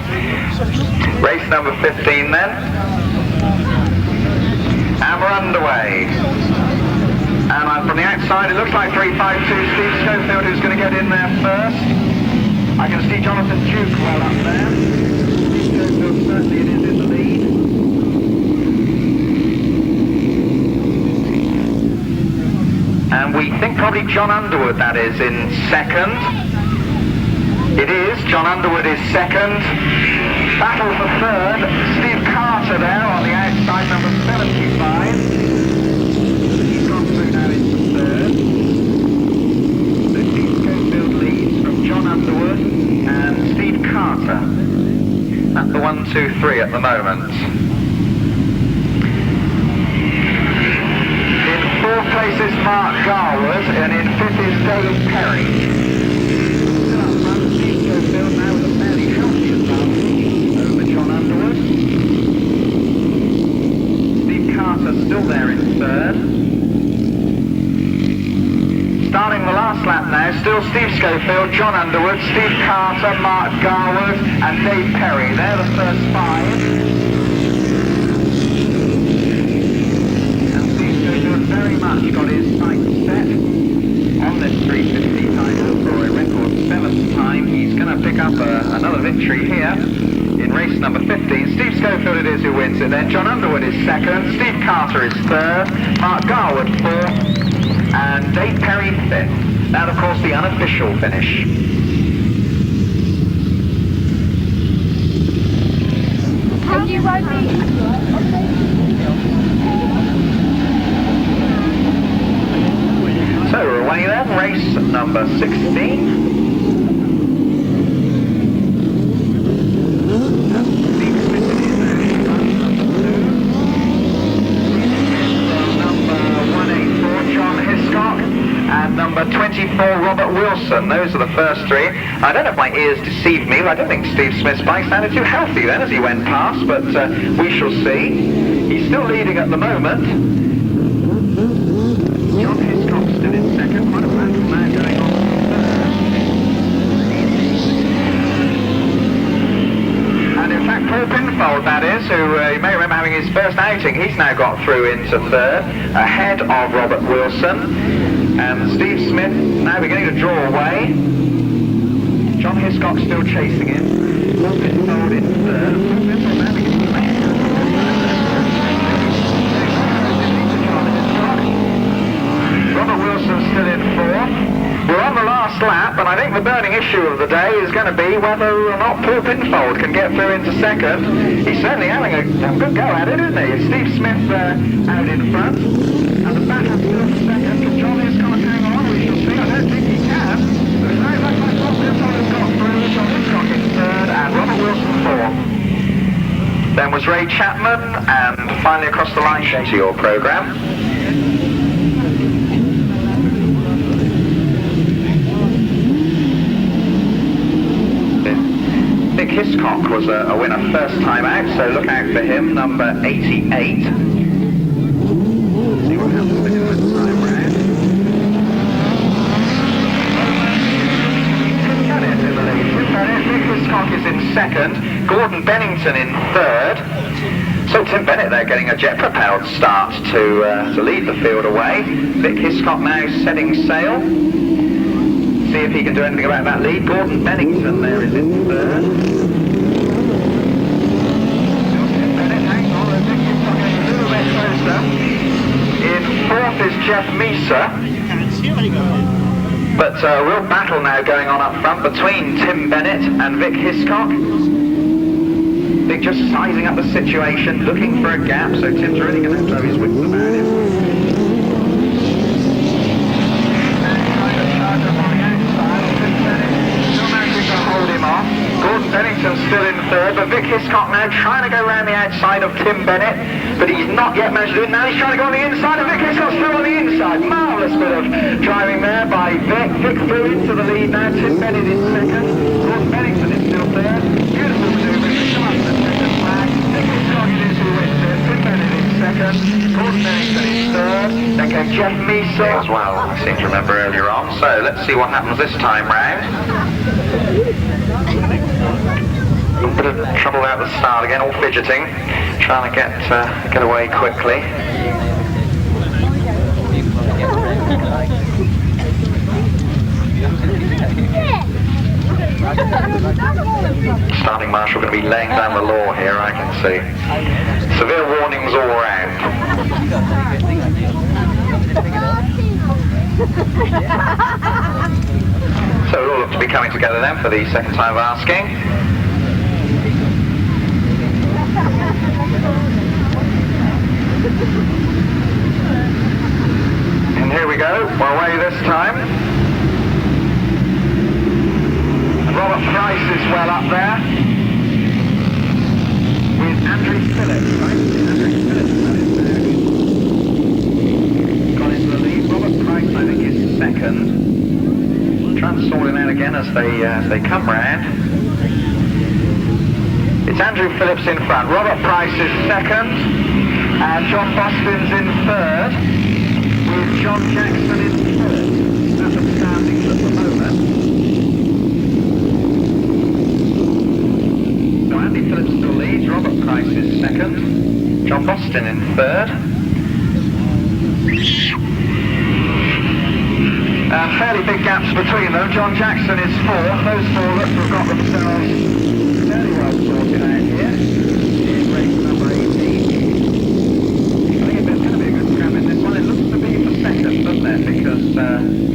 Race number 15 then. And we're underway. And from the outside, it looks like 352 Steve Schofield who's going to get in there first. I can see Jonathan Duke well up there. Steve Schofield certainly is in the lead. And we think probably John Underwood, that is, in second. It is. John Underwood is second. Battle for third. Steve Carter there on the outside, number 75. He's gone through now into third. So Steve Schofield leads from John Underwood and Steve Carter. That's the 1, 2, 3 at the moment. In fourth place is Mark Garwood, and in fifth is Dave Perry. Still up front, Steve Schofield now with a fairly healthy advantage over John Underwood. Steve Carter still there in third. Starting the last lap now, still Steve Schofield, John Underwood, Steve Carter, Mark Garwood and Dave Perry. They're the first five. And Steve Schofield very much got his sights set on this 350 title for a record 7th time. He's going to pick up another victory here in race number 15. Steve Schofield it is who wins it then. John Underwood is second, Steve Carter is third, Mark Garwood fourth, and Dave Perry fifth. Now, of course, the unofficial finish. Can you write me? So we're away then, race number 16. Number number 24, Robert Wilson. Those are the first three. I don't know if my ears deceived me, but I don't think Steve Smith's bike sounded too healthy then as he went past, but we shall see. He's still leading at the moment. John Hiscock still in second. Quite a battle now going on. And in fact, Paul Pinfold, that is, who you may remember having his first outing, he's now got through into third, ahead of Robert Wilson. And Steve Smith now beginning to draw away. John Hiscock still chasing him. Paul Pinfold in third. Paul Pinfold now beginning to make Robert Wilson still in fourth. We're on the last lap, and I think the burning issue of the day is going to be whether or not Paul Pinfold can get through into second. He's certainly having a good go at it, isn't he? Steve Smith out in front, and the battle still for second. Can John Hiscock hang on? We shall see. I don't think he can. But it sounds like Paul Pinfold has got through. John Hiscock in third, and Robert Wilson fourth. Then was Ray Chapman, and finally across the line to your programme. Vic Hiscock was a winner first time out, so look out for him, number 88. See what happens with him this time round. Tim Bennett in the lead. Vic Hiscock is in second, Gordon Bennington in third. So Tim Bennett there getting a jet-propelled start to lead the field away. Vic Hiscock now setting sail. See if he can do anything about that lead. Gordon Bennington there is in third. Bennett, hang on, I think he's got a little bit closer. In fourth is Jeff Meeser. But a real battle now going on up front between Tim Bennett and Vic Hiscock. Vic just sizing up the situation, looking for a gap, so Tim's really going to throw his wits about him. Gordon Bennington's still in third, but Vic Hiscock now trying to go around the outside of Tim Bennett, but he's not yet managed to do it. Now he's trying to go on the inside, and Vic Hiscock still on the inside. Marvellous bit of driving there by Vic. Vic through into the lead now. Tim Bennett is second. Gordon Bennington is still third. Beautiful manoeuvre. He's come up to the second flag. Vic Hiscock is who wins it. Tim Bennett in second. Gordon Bennington in third. Then came Jeff Meeser as well, I seem to remember earlier on. So let's see what happens this time round. A bit of trouble out at the start again, all fidgeting, trying to get away quickly. Starting marshal going to be laying down the law here, I can see. Severe warnings all round. So we all look to be coming together then for the second time of asking. And here we go, we're away this time. And Robert Price is well up there. With Andrew Phillips, right? Andrew Phillips, that is there. Got into the lead. Robert Price, I think, is second. Trying to sort it out again as they come round. It's Andrew Phillips in front. Robert Price is second. And John Boston's in third. With John Jackson in third. That's the standings at the moment. So Andy Phillips still leads. Robert Price is second. John Boston in third. Fairly big gaps between them. John Jackson is fourth. Those four look to have got themselves fairly well sorted out here. In race number 18. I think it's going to be a good scrap in this one. It looks to be for second, doesn't it? Because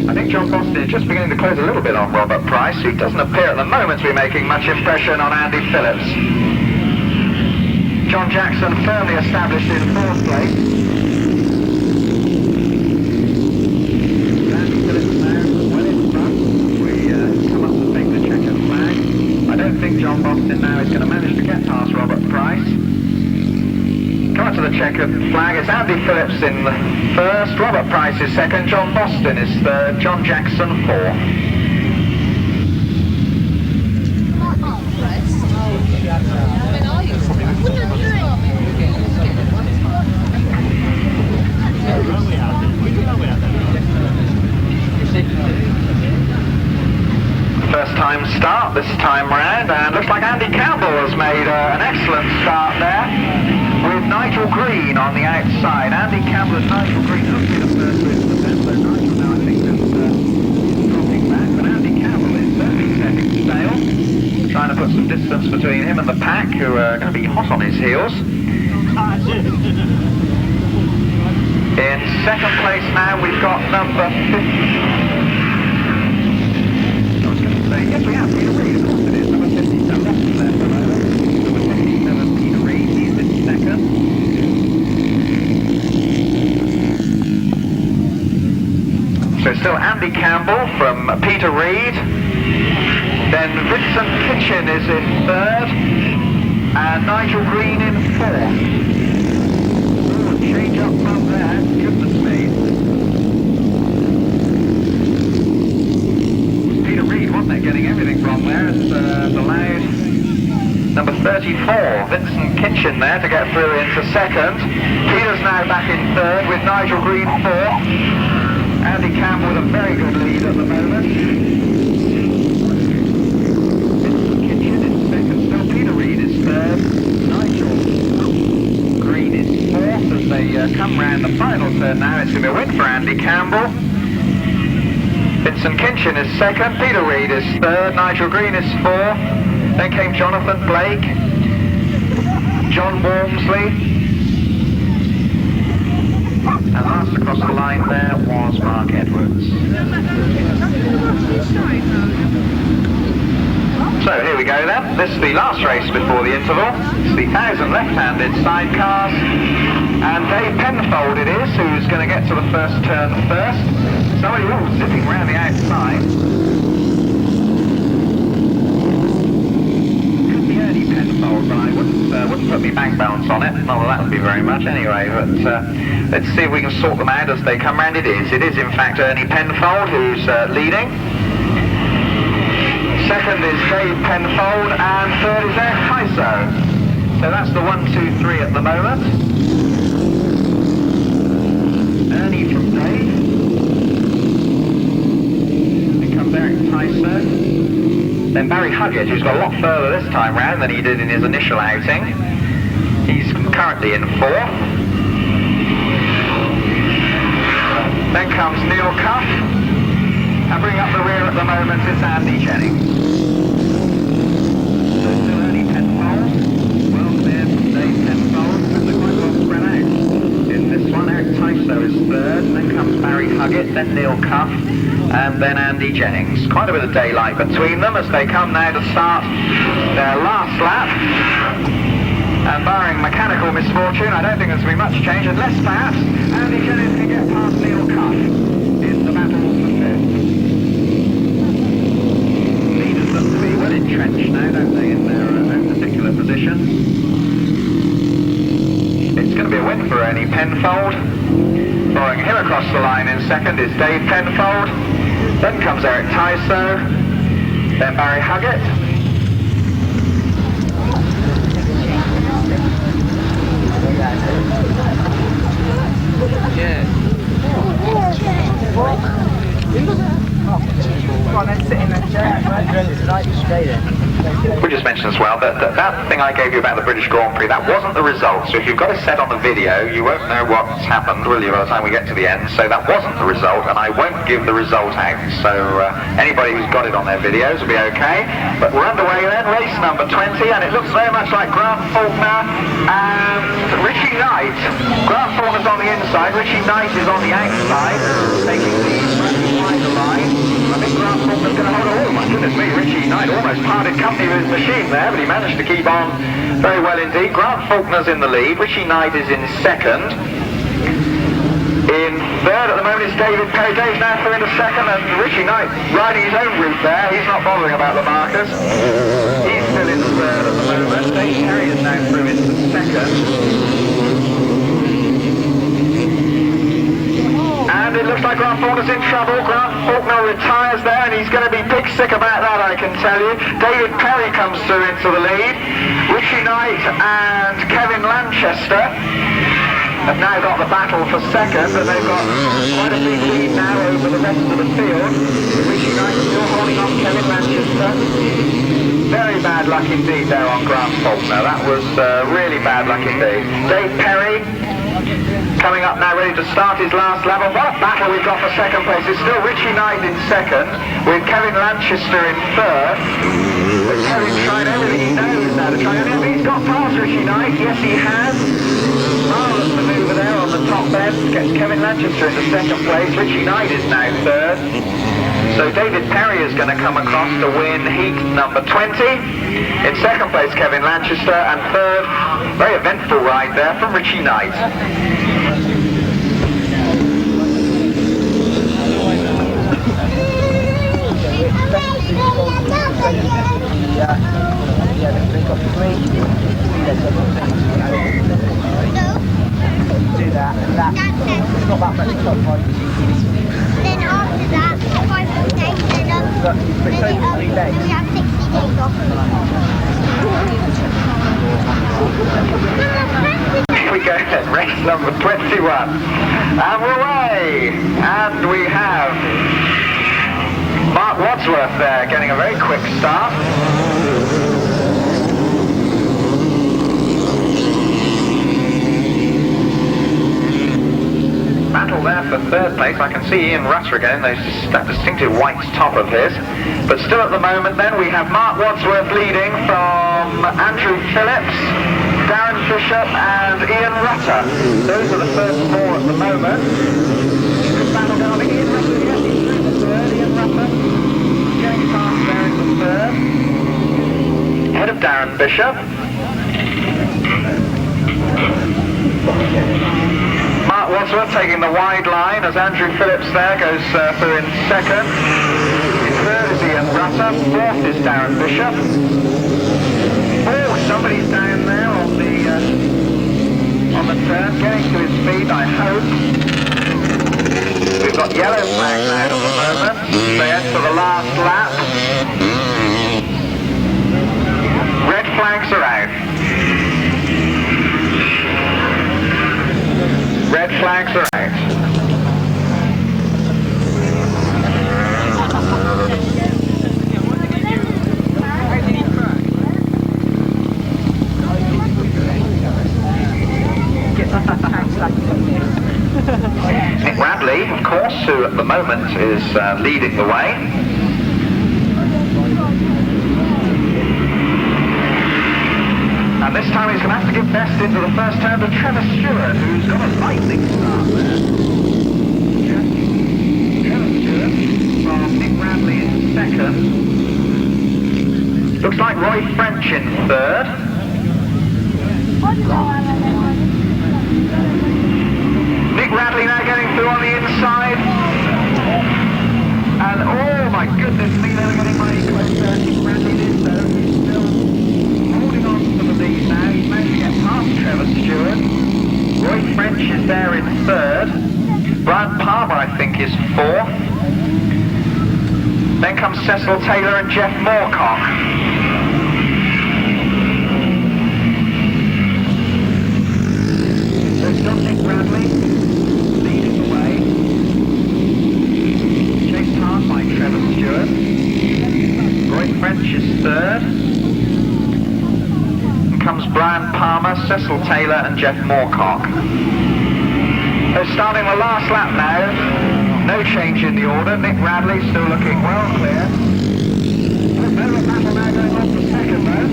I think John Boston is just beginning to close a little bit on Robert Price. He doesn't appear at the moment to be making much impression on Andy Phillips. John Jackson firmly established in fourth place. I think John Boston now is going to manage to get past Robert Price. Come up to the checkered flag. It's Andy Phillips in first, Robert Price is second, John Boston is third, John Jackson fourth. First time start this time round, and looks like Andy Campbell has made an excellent start there with Nigel Green on the outside. Andy Campbell and Nigel Green look to be the first to the fence, so Nigel now I think is dropping back, but Andy Campbell is certainly setting sail, trying to put some distance between him and the pack, who are going to be hot on his heels. In second place now we've got number 50. Yes, we have. Peter Reid, of course it is. Number 57. That's there for the moment. Number 57, Peter Reid. He's in second. So still Andy Campbell from Peter Reid. Then Vincent Kitchen is in third. And Nigel Green in fourth. Oh, change up front there. Goodness me. Getting everything from there. It's allowed number 34, Vincent Kinchin there to get through into second. Peter's now back in third with Nigel Green fourth. Andy Campbell with a very good lead at the moment. Vincent Kinchin is second, still Peter Reid is third. Nigel Green is fourth as they come round the final turn now. It's going to be a win for Andy Campbell. Vincent Kinchin is second, Peter Reid is third, Nigel Green is fourth, then came Jonathan Blake, John Walmsley, and last across the line there was Mark Edwards. So here we go then, this is the last race before the interval, it's the 1,000 left-handed sidecars, and Dave Penfold it is who's going to get to the first turn first. Somebody else zipping around the outside. Could be Ernie Penfold, but I wouldn't put me bank balance on it. Not that that would be very much anyway, but let's see if we can sort them out as they come round. It is in fact Ernie Penfold who's leading. Second is Dave Penfold, and third is Eric Tyso. So that's the 1, 2, 3 at the moment. Ernie from Dave. Then Barry Huggett, who's got a lot further this time round than he did in his initial outing. He's currently in fourth. Then comes Neil Cuff. And bringing up the rear at the moment is Andy Jennings. So still Ernie Penfold. Well cleared from Dave Penfold. And they're quite well spread out. In this one, Eric Tyso is third. Then comes Barry Huggett, then Neil Cuff. And then Andy Jennings. Quite a bit of daylight between them as they come now to start their last lap. And barring mechanical misfortune, I don't think there's going to be much change, unless perhaps Andy Jennings can get past Neil Cuff in the battle for fifth. Leaders look to be well entrenched now, don't they, in their own particular position. It's going to be a win for Ernie Penfold. Following him across the line in second is Dave Penfold. Then comes Eric Tyso. Then Barry Huggett. Yeah. We just mentioned as well that thing I gave you about the British Grand Prix, that wasn't the result. So if you've got it set on the video, you won't know what's happened, will you, by the time we get to the end. So that wasn't the result, and I won't give the result out. So anybody who's got it on their videos will be okay. But we're underway then, race number 20, and it looks very much like Grant Faulkner and Richie Knight. Grant Faulkner's on the inside, Richie Knight is on the outside, taking the wider line. I think Grant Faulkner's going to hold on. Oh my goodness me, Richie Knight almost parted company with his machine there, but he managed to keep on very well indeed. Grant Faulkner's in the lead, Richie Knight is in second. In third at the moment is David Perry. Dave's now through into second, and Richie Knight riding his own route there. He's not bothering about the markers. He's still in third at the moment. Dave Perry is now through into second. looks like Grant Faulkner's in trouble. Grant Faulkner retires there, and he's going to be big sick about that, I can tell you. David Perry comes through into the lead. Richie Knight and Kevin Lanchester have now got the battle for second, but they've got quite a big lead now over the rest of the field. Richie Knight still holding on Kevin Lanchester. Very bad luck indeed there on Grant Faulkner. That was really bad luck indeed. Dave Perry coming up now, ready to start his last lap. What a battle we've got for second place. It's still Richie Knight in second, with Kevin Lanchester in third. But Kevin's trying everything he knows now to try and he's got past Richie Knight. Yes, he has. Marvellous manoeuvre there on the top end. Gets Kevin Lanchester into second place. Richie Knight is now third. So David Perry is going to come across to win heat number 20. In second place, Kevin Lanchester, and third, very eventful ride there from Richie Knight. Do that, and that. It's not that much top point. Then after that, 5 days, then we have 60 days off. Here we go then, race number 21. And we're away! And we have Mark Wadsworth there getting a very quick start. Battle there for third place. I can see Ian Rutter again, that distinctive white top of his. But still at the moment then, we have Mark Wadsworth leading from Andrew Phillips, Darren Bishop and Ian Rutter. Those are the first four at the moment. Good battle down. I think Ian Rutter, yes, he's through the third. Ian Rutter getting past there in the third. Ahead of Darren Bishop. Mark Wadsworth taking the wide line as Andrew Phillips there goes through in second. In third is Ian Rutter. Fourth is Darren Bishop. Oh, somebody's down there on the turn, getting to his feet, I hope. We've got yellow flags now at the moment. They enter the last lap. Red flags are out. Red flags are out. Nick Radley, of course, who at the moment is leading the way. And this time he's going to have to give best into the first turn to Trevor Stewart, who's got a lightning start there. Trevor Stewart from Nick Radley in second. Looks like Roy French in third. Nick Radley now getting through on the inside. And oh my goodness me, they're getting mighty close there. Nick Radley is though. He's still holding on to the lead now. He's managed to get past Trevor Stewart. Roy French is there in third. Brian Palmer, I think, is fourth. Then comes Cecil Taylor and Jeff Moorcock. So it's got Nick Radley leading the way. Chased hard by Trevor Stewart. Roy French is third. Comes Brian Palmer, Cecil Taylor and Jeff Moorcock. They're starting the last lap now. No change in the order. Nick Radley still looking well clear. There's no battle now going on for second though.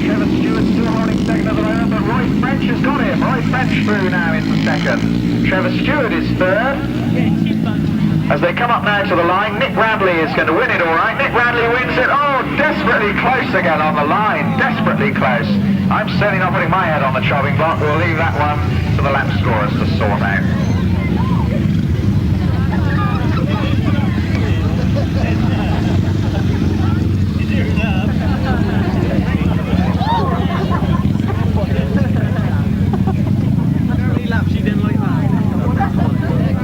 Trevor Stewart still holding second at the moment, but Roy French has got him. Roy French through now into second. Trevor Stewart is third. As they come up now to the line, Nick Radley is going to win it all right. Nick Radley wins it. Oh, desperately close again on the line. Desperately close. I'm certainly not putting my head on the chopping block. We'll leave that one to the lap scorers to sort out. How many laps you didn't like that?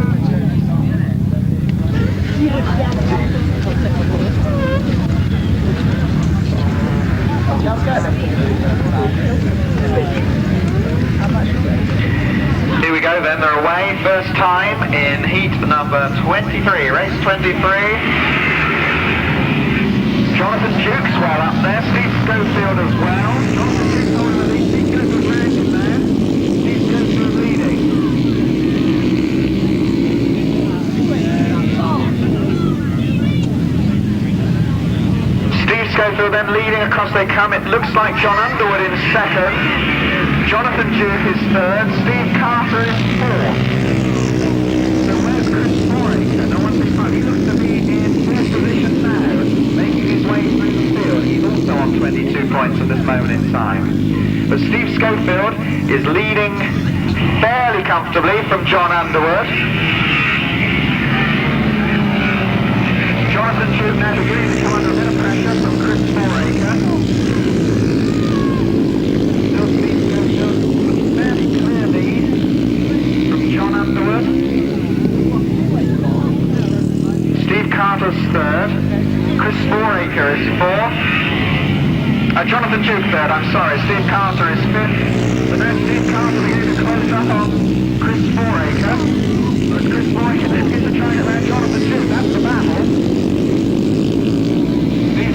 Here we go then, they're away, first time in heat number 23, race 23. Jonathan Duke's well up there, Steve Schofield as well. Jonathan Duke's on the lead, Steve Schofield landing there. Steve Schofield leading. Steve Schofield then leading across they come. It looks like John Underwood in second. Jonathan Duke is third. Steve Carter is fourth. So where's Chris Moring? No one's in front. He looks to be in fourth position now, making his way through the field. He's also on 22 points at this moment in time. But Steve Schofield is leading fairly comfortably from John Underwood. Jonathan Duke now beginning to come under a bit of pressure from Chris Moraker. Still Steve Schofield with a fairly clear lead from John Underwood. Steve Carter's third. Chris Moraker is fourth. Jonathan Duke third, I'm sorry. Steve Carter is fifth. But now Steve Carter beginning to close up on Chris Moraker. But Chris Moraker then gets a train around Jonathan Duke. That's the battle.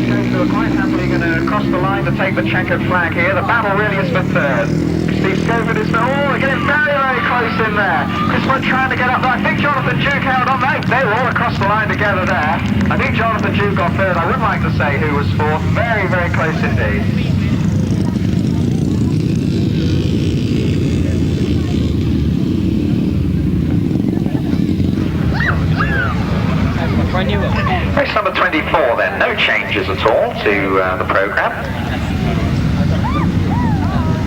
Schofield quite happily going to cross the line to take the checkered flag here. The battle really is for third. Steve Schofield is for, they're getting very, very close in there. Chris Wood trying to get up there. I think Jonathan Duke held on. They were all across the line together there. I think Jonathan Duke got third. I wouldn't like to say who was fourth. Very, very close indeed. Race number 24 then, no changes at all to the programme.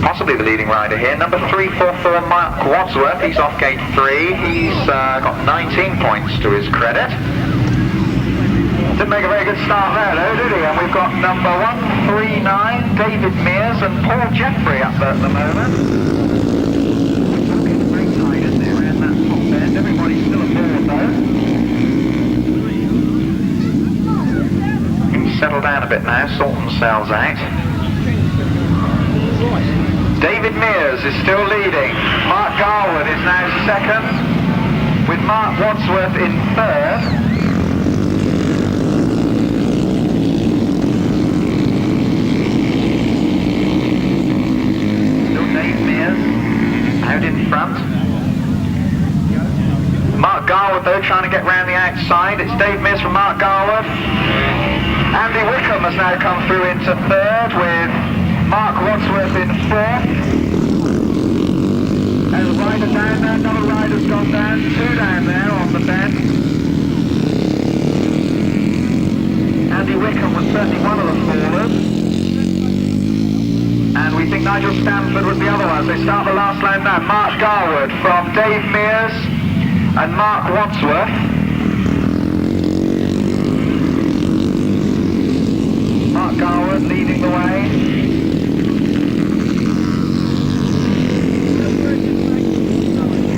Possibly the leading rider here, number 344 Mark Wadsworth, he's off gate 3, he's got 19 points to his credit. Didn't make a very good start there though, did he? And we've got number 139 David Mears and Paul Jeffrey up there at the moment. It's very tight, isn't it, around that top bend? Everybody's still aboard though. Settle down a bit now, sort themselves out. David Mears is still leading. Mark Garwood is now second, with Mark Wadsworth in third. Still Dave Mears out in front. Mark Garwood though trying to get round the outside. It's Dave Mears from Mark Garwood. Andy Wickham has now come through into third with Mark Wadsworth in fourth. There's a rider down there, another rider's gone down, two down there on the bend. Andy Wickham was certainly one of the fallers. And we think Nigel Stanford was the other one. They start the last line now. Mark Garwood from Dave Mears and Mark Wadsworth. Mark Garwood leading the way.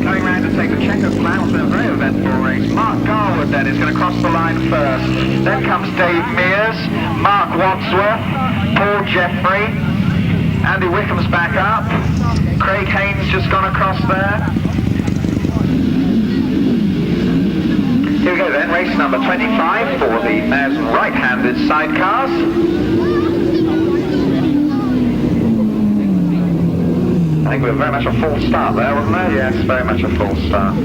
Coming round to take the checkered flag. It's been a very eventful race. Mark Garwood then is going to cross the line first. Then comes Dave Mears, Mark Wadsworth, Paul Jeffrey, Andy Wickham's back up. Craig Haynes just gone across there. Here we go then, race number 25 for the mares and right-handed sidecars. I think we were very much a full start there, wasn't there? Yes, very much a full start.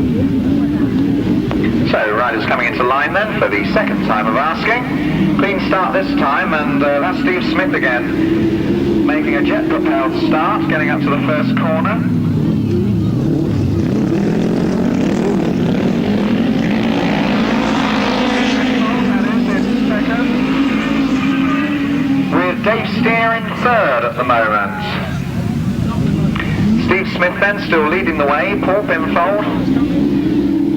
So, riders coming into line then for the second time of asking. Clean start this time, and that's Steve Smith again, making a jet-propelled start, getting up to the first corner. Dave Steer in third at the moment. Steve Smith then still leading the way. Paul Pinfold.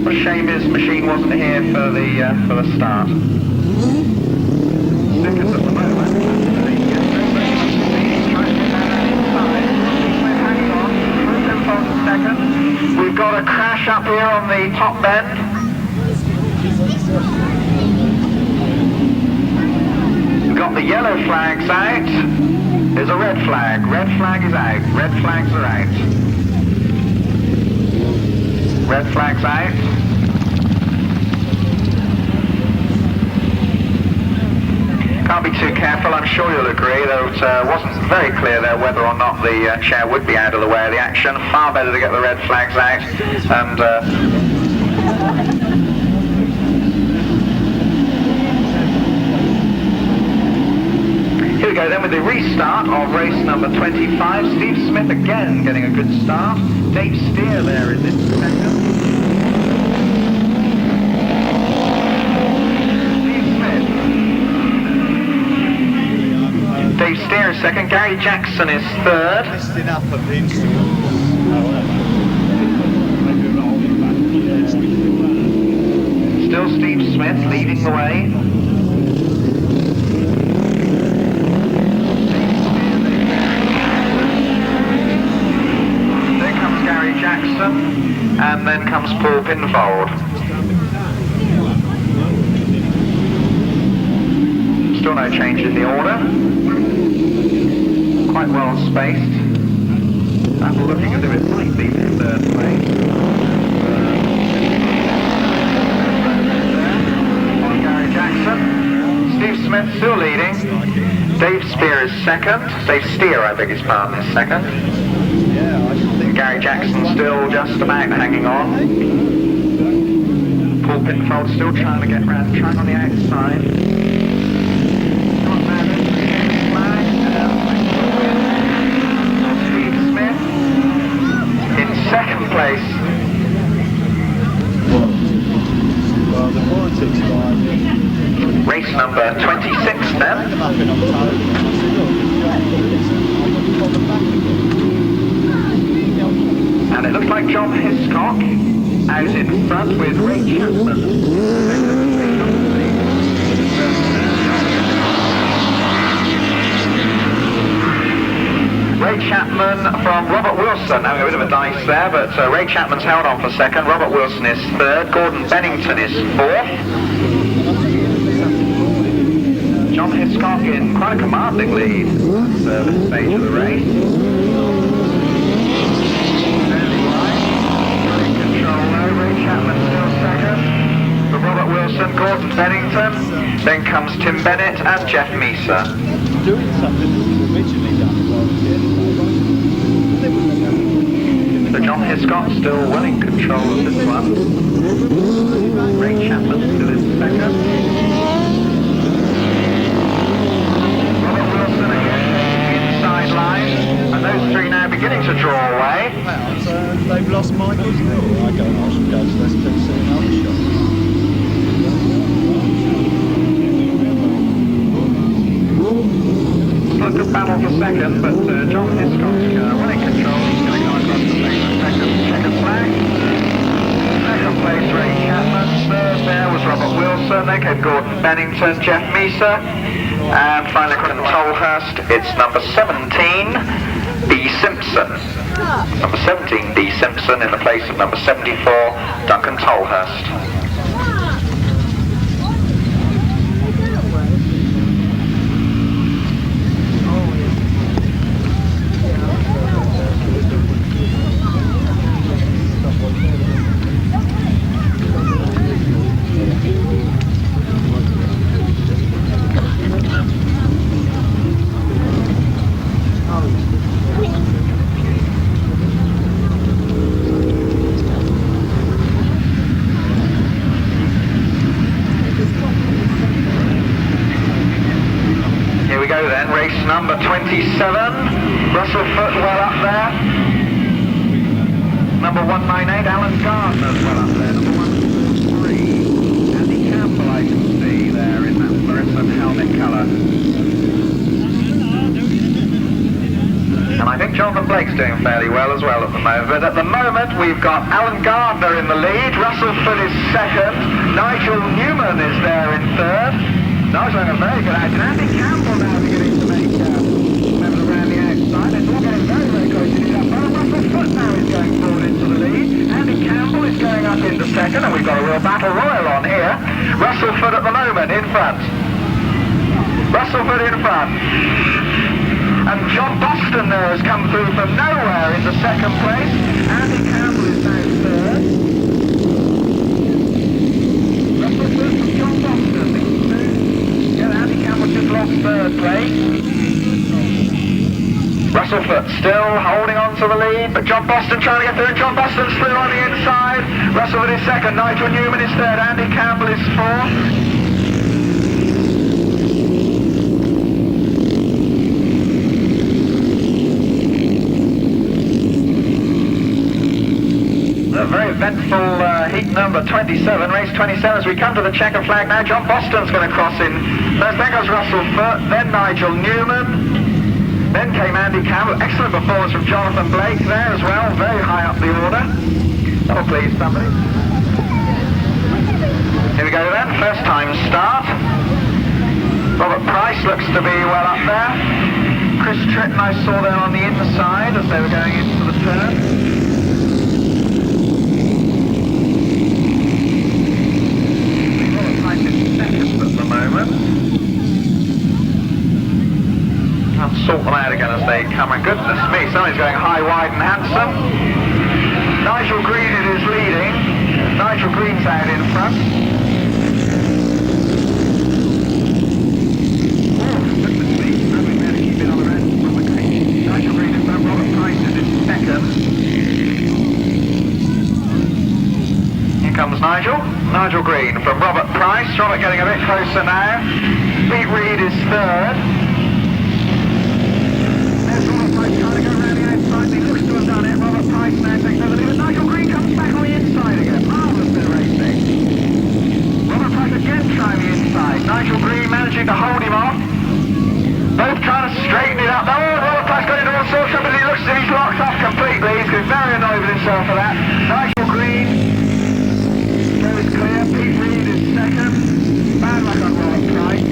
What a shame his machine wasn't here for the start. Stickers at the moment. Second. We've got a crash up here on the top bend. Got the yellow flags out. There's a red flag. Red flag is out. Red flags are out. Red flag's out. Can't be too careful, I'm sure you'll agree, though it wasn't very clear there whether or not the chair would be out of the way of the action. Far better to get the red flags out. And here we go then with the restart of race number 25. Steve Smith again getting a good start. Dave Steer there is in second. Dave Steer is second, Gary Jackson is third. Still Steve Smith leading the way. Then comes Gary Jackson, and then comes Paul Pinfold. Still no change in the order. Quite well spaced. That's looking as if it might be the third place. On Gary Jackson. Steve Smith still leading. Dave Steer is second. Dave Steer, I beg his pardon, is second. Gary Jackson still just about hanging on. Paul Pinfold still trying to get round the track on the outside. Second place. Race number 26 then. And it looks like John Hiscock out in front with Ray Chapman. Ray Chapman from Robert Wilson, having a bit of a dice there, but Ray Chapman's held on for second, Robert Wilson is third, Gordon Bennington is fourth. John Hiscock in quite a commanding lead at this stage of the race. Running control now, Ray Chapman still second. For Robert Wilson, Gordon Bennington, then comes Tim Bennett and Jeff Meeser. Doing something that was originally done. So John Hiscock still well in control of this one. Ray Chapman still in second. Robert Wilson again inside line, and those three now beginning to draw away. They've lost Michael still. I should go to this place and another shot. Not a good battle for second, but John Hiscock's well in control. He's going to go across the second flag. Second place, Ray Chapman. Third there was Robert Wilson. Then came Gordon Bennington, Jeff Meeser. And finally, according to Tolhurst, it's number 17, B. Simpson. Number 17, B. Simpson, in the place of number 74, Duncan Tolhurst. Number 27, Russell Foot well up there. Number 198, Alan Gardner's well up there. Number 143, Andy Campbell I can see there in that fluorescent helmet colour. And I think Jonathan Blake's doing fairly well as well at the moment. But at the moment we've got Alan Gardner in the lead, Russell Foot is second, Nigel Newman is there in third. Nigel having a very good action. Andy Campbell now beginning to make members around the outside. It's all getting very, very close to each other. Russell Foot now is going forward into the lead. Andy Campbell is going up into second, and we've got a real battle royal on here. Russell Foot at the moment in front. Russell Foot in front. And John Boston there has come through from nowhere into second place. Andy Campbell is now third. Russell Foot from John Boston. Yeah, Andy Campbell just lost third place. Russell Foot still holding on to the lead, but John Boston trying to get through. John Boston's through on the inside. Russell Foot is second. Nigel Newman is third. Andy Campbell is fourth. A very eventful heat number 27, race 27. As we come to the checkered flag now, John Boston's going to cross in. First, then goes Russell Foot, then Nigel Newman, then came Andy Campbell. Excellent performance from Jonathan Blake there as well, very high up the order. That'll please somebody. Here we go then, first time start. Robert Price looks to be well up there. Chris Tritton I saw there on the inside as they were going into the turn. Moment. I'll sort them out again as they come, and goodness me, somebody's going high, wide and handsome. Nigel Green is leading. Nigel Green's out in front. Oh, goodness me, struggling there to keep it on the road. Nigel Green in front, Robert Price is in second. Here comes Nigel. Nigel Green from Robert Price. Robert getting a bit closer now. Pete Reed is third. There's Robert Price trying to go around the outside. He looks to have done it. Robert Price now takes over the lead. Nigel Green comes back on the inside again. Marvellous bit of racing. Robert Price again trying the inside. Nigel Green managing to hold him off. Both trying to straighten it up. Oh, Robert Price got into all sorts of, but he looks as if he's locked off completely. He's very annoyed with himself for that. Nigel Green is clear. Pete Reed is second. Bad luck on Robert Price.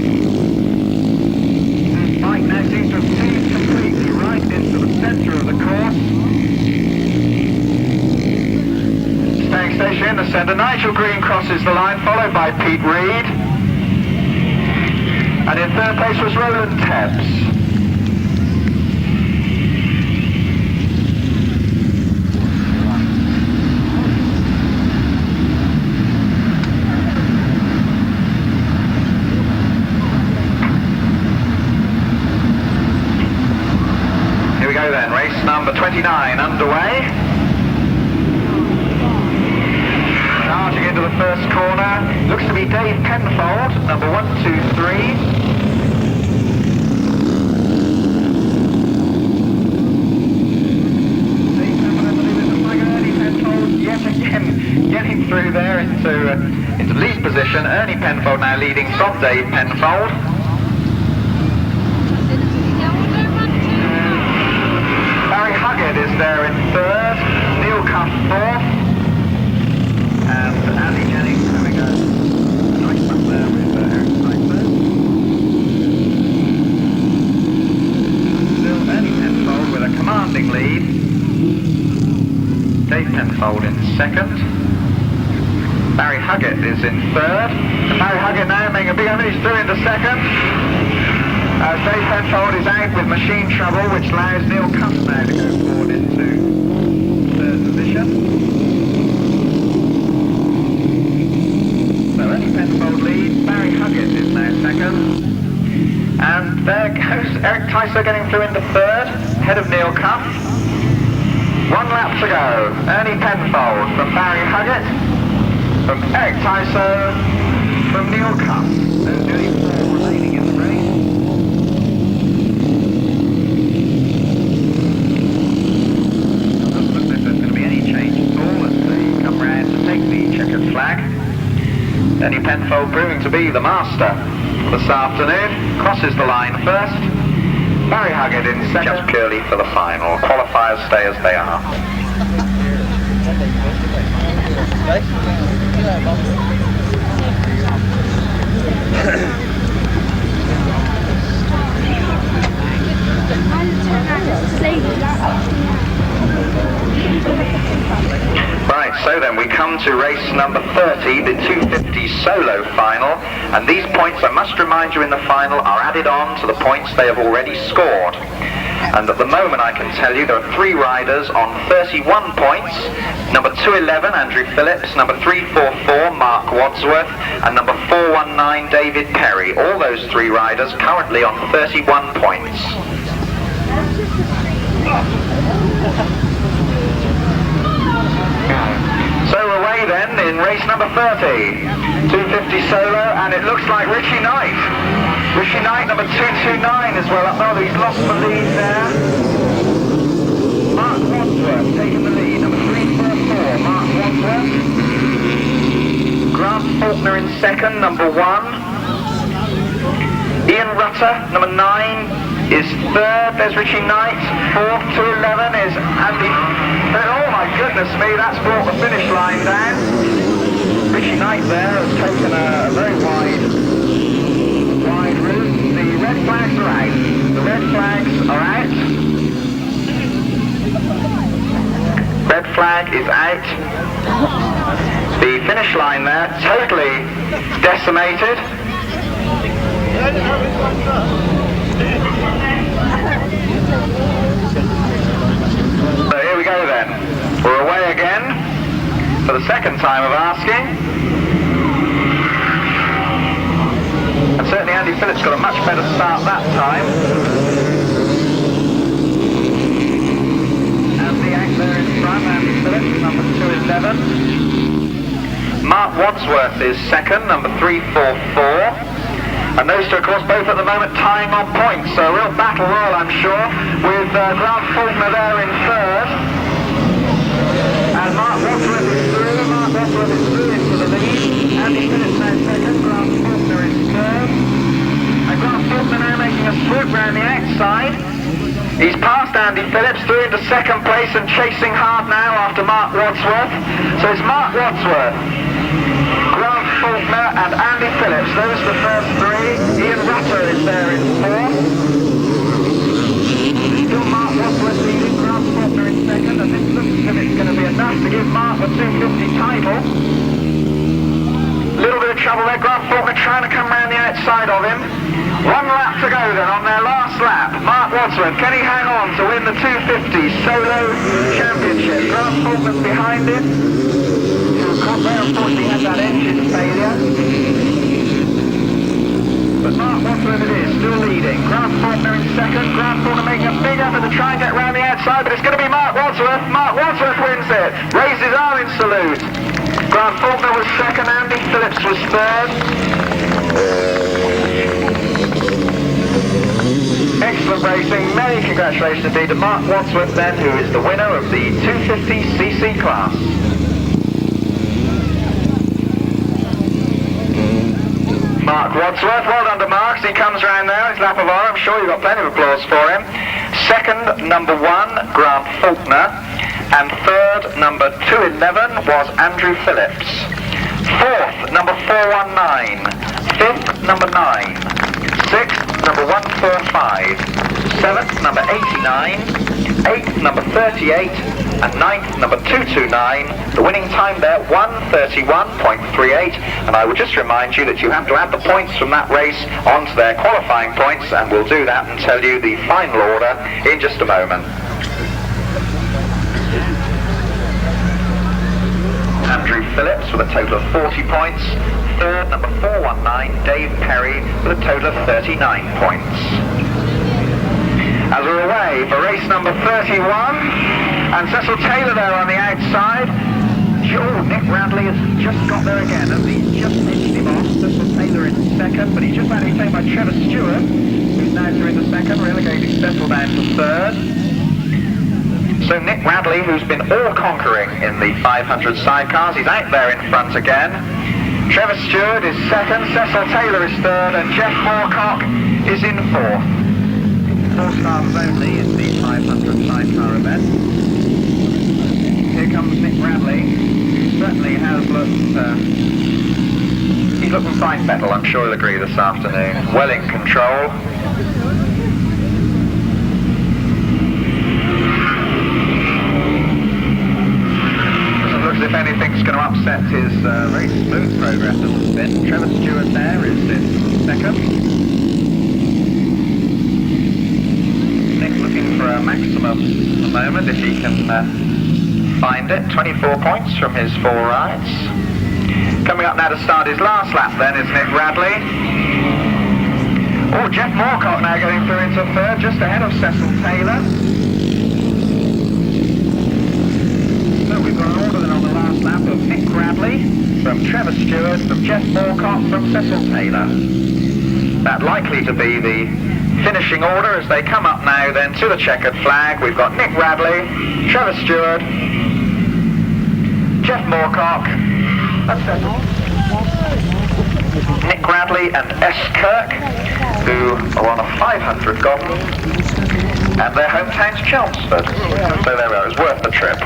His bike now seems to have seized completely right into the centre of the course. Staying station in the centre. Nigel Green crosses the line, followed by Pete Reed. And in third place was Roland Tebbs. Then race number 29 underway. Starting into the first corner, looks to be Dave Penfold, number 1, 2, 3. Dave Penfold, I believe it's like Ernie Penfold yet again getting through there into lead position. Ernie Penfold now leading from Dave Penfold. Is there in third, Neil Cuff fourth, and Andy Jennings having a nice up there with Eric Tyson. Still Ernie Penfold with a commanding lead. Dave Penfold in second. Barry Huggett is in third. And Barry Huggett now making a big effort, he's through into second. Dave Penfold is out with machine trouble, which allows Neil Cuff now to go forward into third position. So Ernie Penfold leads, Barry Huggett is now second. And there goes Eric Tyson getting through into third, ahead of Neil Cuff. 1 lap to go. Ernie Penfold from Barry Huggett, from Eric Tyson, from Neil Cuff. There's nearly 4 remaining in the race. Flag. Ernie Penfold proving to be the master this afternoon. Crosses the line first. Barry Huggett in second. Just purely for the final. Qualifiers stay as they are. Right, so then we come to race number 30, the 250 solo final, and these points, I must remind you, in the final are added on to the points they have already scored. And at the moment I can tell you there are 3 riders on 31 points. Number 211, Andrew Phillips, number 344, Mark Wadsworth, and number 419, David Perry. All those 3 riders currently on 31 points. So away then in race number 30, 250 solo, and it looks like Richie Knight. Richie Knight, number 229 as well. Oh, he's lost the lead there. Mark Wadsworth taking the lead, number 344, Mark Wadsworth. Grant Faulkner in second, number 1. Ian Rutter, number 9, is third. There's Richie Knight. 4th to 11 is Andy. Oh my goodness me, that's brought the finish line down. Richie Knight there has taken a very wide route. The red flags are out. The red flags are out. Red flag is out. The finish line there totally decimated. So here we go then. We're away again for the second time of asking. And certainly Andy Phillips got a much better start that time. Andy out there in front, Andy Phillips, number 211. Mark Wadsworth is second, number 344. And those two, of course, both at the moment tying on points. So a real battle royal, I'm sure, with Grant Faulkner there in third. And Mark Wadsworth is through. Mark Wadsworth is through into the lead. Andy Phillips now second. Grant Faulkner is third. And Grant Faulkner now making a swoop round the outside. He's passed Andy Phillips through into second place and chasing hard now after Mark Wadsworth. So it's Mark Wadsworth, Grant Faulkner and Andy Phillips. Those are the first 3. Ian Rutter is there in 4th. Still Mark Wadsworth leading, Grant Faulkner in second, and this looks as if it's going to be enough to give Mark the 250 title. Little bit of trouble there, Grant Faulkner trying to come round the outside of him. 1 lap to go then on their last lap. Mark Wadsworth, can he hang on to win the 250 solo championship? Grant Faulkner's behind him. There unfortunately had that engine failure. But Mark Wadsworth it is, still leading. Grant Faulkner in second. Grant Faulkner making a big effort to try and get round the outside, but it's going to be Mark Wadsworth. Mark Wadsworth wins it. Raised his arm in salute. Grant Faulkner was second, Andy Phillips was third. Excellent racing. Many congratulations indeed to Mark Wadsworth then, who is the winner of the 250cc class. Mark Wadsworth, well done to Mark. He comes round now, his lap of honour. I'm sure you've got plenty of applause for him. Second, number 1, Grant Faulkner. And third, number 211, was Andrew Phillips. Fourth, number 419. Fifth, number 9. Sixth, number 145. Seventh, number 89. Eighth, number 38. And 9th, number 229, the winning time there, 1:31.38. And I would just remind you that you have to add the points from that race onto their qualifying points, and we'll do that and tell you the final order in just a moment. Andrew Phillips with a total of 40 points. Third, number 419, Dave Perry with a total of 39 points. As we're away for race number 31, and Cecil Taylor there on the outside. Oh, Nick Radley has just got there again, and he's just hitched him off. Cecil Taylor in second, but he's just about to be taken by Trevor Stewart, who's now through in the second, relegating Cecil down to third. So Nick Radley, who's been all-conquering in the 500 sidecars, he's out there in front again. Trevor Stewart is second, Cecil Taylor is third, and Jeff Moorcock is in fourth. 4 stars only in the 500 sidecar event. Here comes Nick Radley, who certainly has looked, he's looking fine mettle, I'm sure he'll agree this afternoon. Well in control. Doesn't look as if anything's going to upset his very smooth progress as it's been. Trevor Stewart there is in second. For maximum at the moment, if he can find it. 24 points from his 4 rides. Coming up now to start his last lap then is Nick Radley. Oh, Jeff Moorcock now going through into third, just ahead of Cecil Taylor. So we've got an order then on the last lap of Nick Radley, from Trevor Stewart, from Jeff Moorcock, from Cecil Taylor. That likely to be the finishing order as they come up now then to the checkered flag. We've got Nick Radley, Trevor Stewart, Jeff Moorcock, and Cecil. Nick Radley and S. Kirk, who are on a 500 golf, and their hometown's Chelmsford. So there we are, it's worth the trip.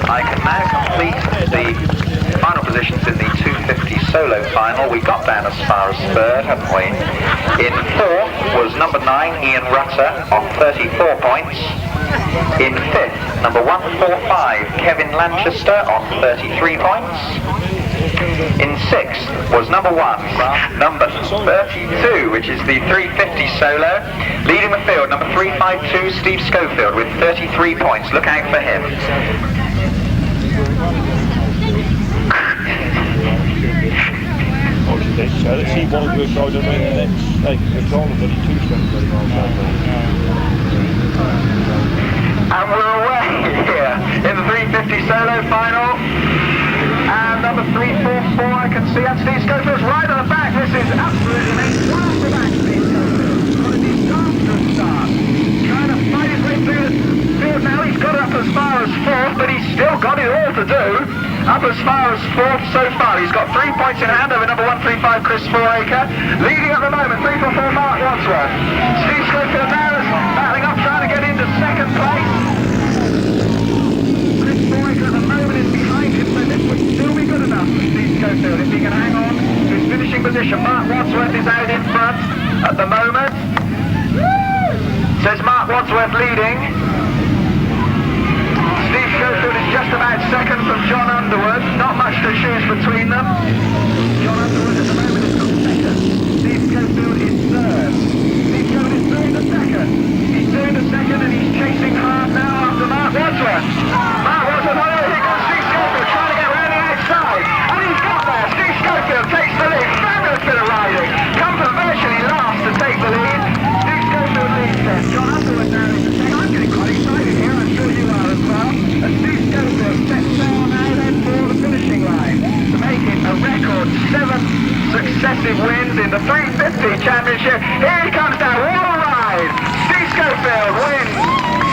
I can now complete the final positions in the 250 solo final. We got down as far as third, haven't we? In fourth was number 9, Ian Rutter, on 34 points. In fifth, number 145, Kevin Lanchester, on 33 points. In sixth was number 1, number 32, which is the 350 solo. Leading the field, number 352, Steve Schofield, with 33 points. Look out for him. So let's see one good side of the next stake. It's all about 2 strengths. And we're away here in the 350 solo final. And number 344, I can see that Steve Schofield's right on the back. This is absolutely amazing. Right off the back, Steve Schofield. Got a disastrous start. Trying to fight his way through the field now. He's got up as far as 4th, but he's still got it all to do. Up as far as 4th so far. He's got 3 points in hand over number 135, Chris Foraker. Leading at the moment, 344, Mark Wadsworth. Steve Schofield now is battling up, trying to get into 2nd place. Chris Foraker at the moment is behind him, so this would still be good enough for Steve Schofield if he can hang on to his finishing position. Mark Wadsworth is out in front at the moment. Says Mark Wadsworth leading. Steve Schofield is just about 2nd from John Underwood. Not much to choose between them. John Underwood at the moment is got 2nd. Steve Schofield is 3rd. Steve Schofield is doing the 2nd. He's doing the 2nd and he's chasing hard now after Mark Wadsworth. Mark Wadsworth, oh, here goes Steve Schofield trying to get around the outside. And he's got there. Steve Schofield takes the lead. Fabulous bit of riding. Comes from virtually last to take the lead. Steve Schofield leads then. John Underwood now is the 2nd. I'm getting quite excited here. I'm sure you are as well. And Steve Schofield sets sail now then for the finishing line to make it a record 7 successive wins in the 350 championship. Here he comes now, what a ride! Steve Schofield wins.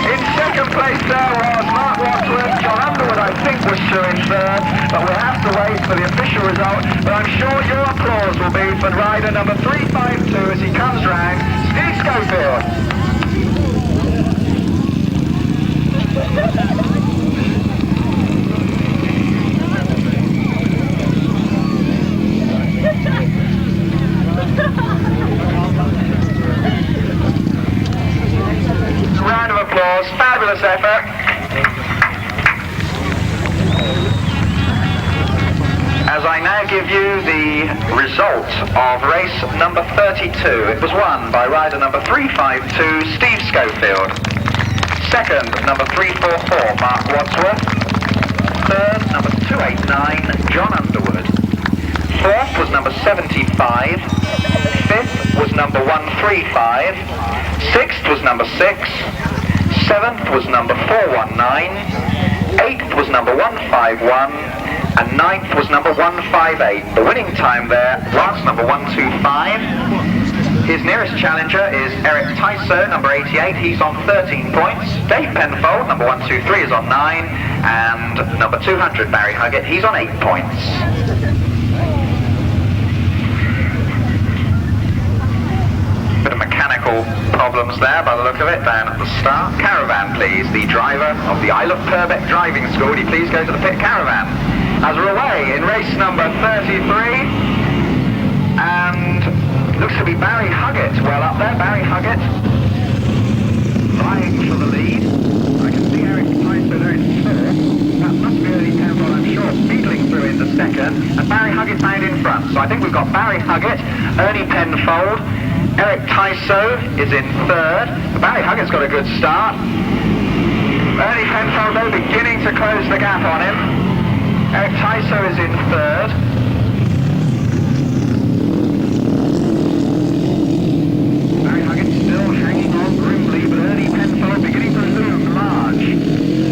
In 2nd place there was Mark Wadsworth. John Underwood I think was through in 3rd, but we'll have to wait for the official result. But I'm sure your applause will be for rider number 352 as he comes round, Steve Schofield. Round of applause, fabulous effort. As I now give you the result of race number 32. It was won by rider number 352, Steve Schofield. 2nd, number 344, Mark Wadsworth. 3rd, number 289, John Underwood. 4th was number 75. 5th was number 135. 6th was number 6. 7th was number 419. 8th was number 151. And 9th was number 158. The winning time there was number 125. His nearest challenger is Eric Tyso, number 88. He's on 13 points. Dave Penfold, number 123, is on 9. And number 200, Barry Huggett, he's on 8 points. Bit of mechanical problems there by the look of it down at the start. Caravan, please. The driver of the Isle of Purbeck Driving School, would you please go to the pit caravan? As we're away in race number 33. And looks to be Barry Huggett well up there. Barry Huggett vying for the lead. I can see Eric Tyso there in 4th. That must be early Penfold, I'm sure. Speedling through into 2nd. And Barry Huggett's out in front. So I think we've got Barry Huggett, Ernie Penfold, Eric Tyso is in third. Barry Huggett's got a good start. Ernie Penfold, though, beginning to close the gap on him. Eric Tyso is in third. Barry Huggett still hanging on grimly, but Ernie Penfold beginning to loom large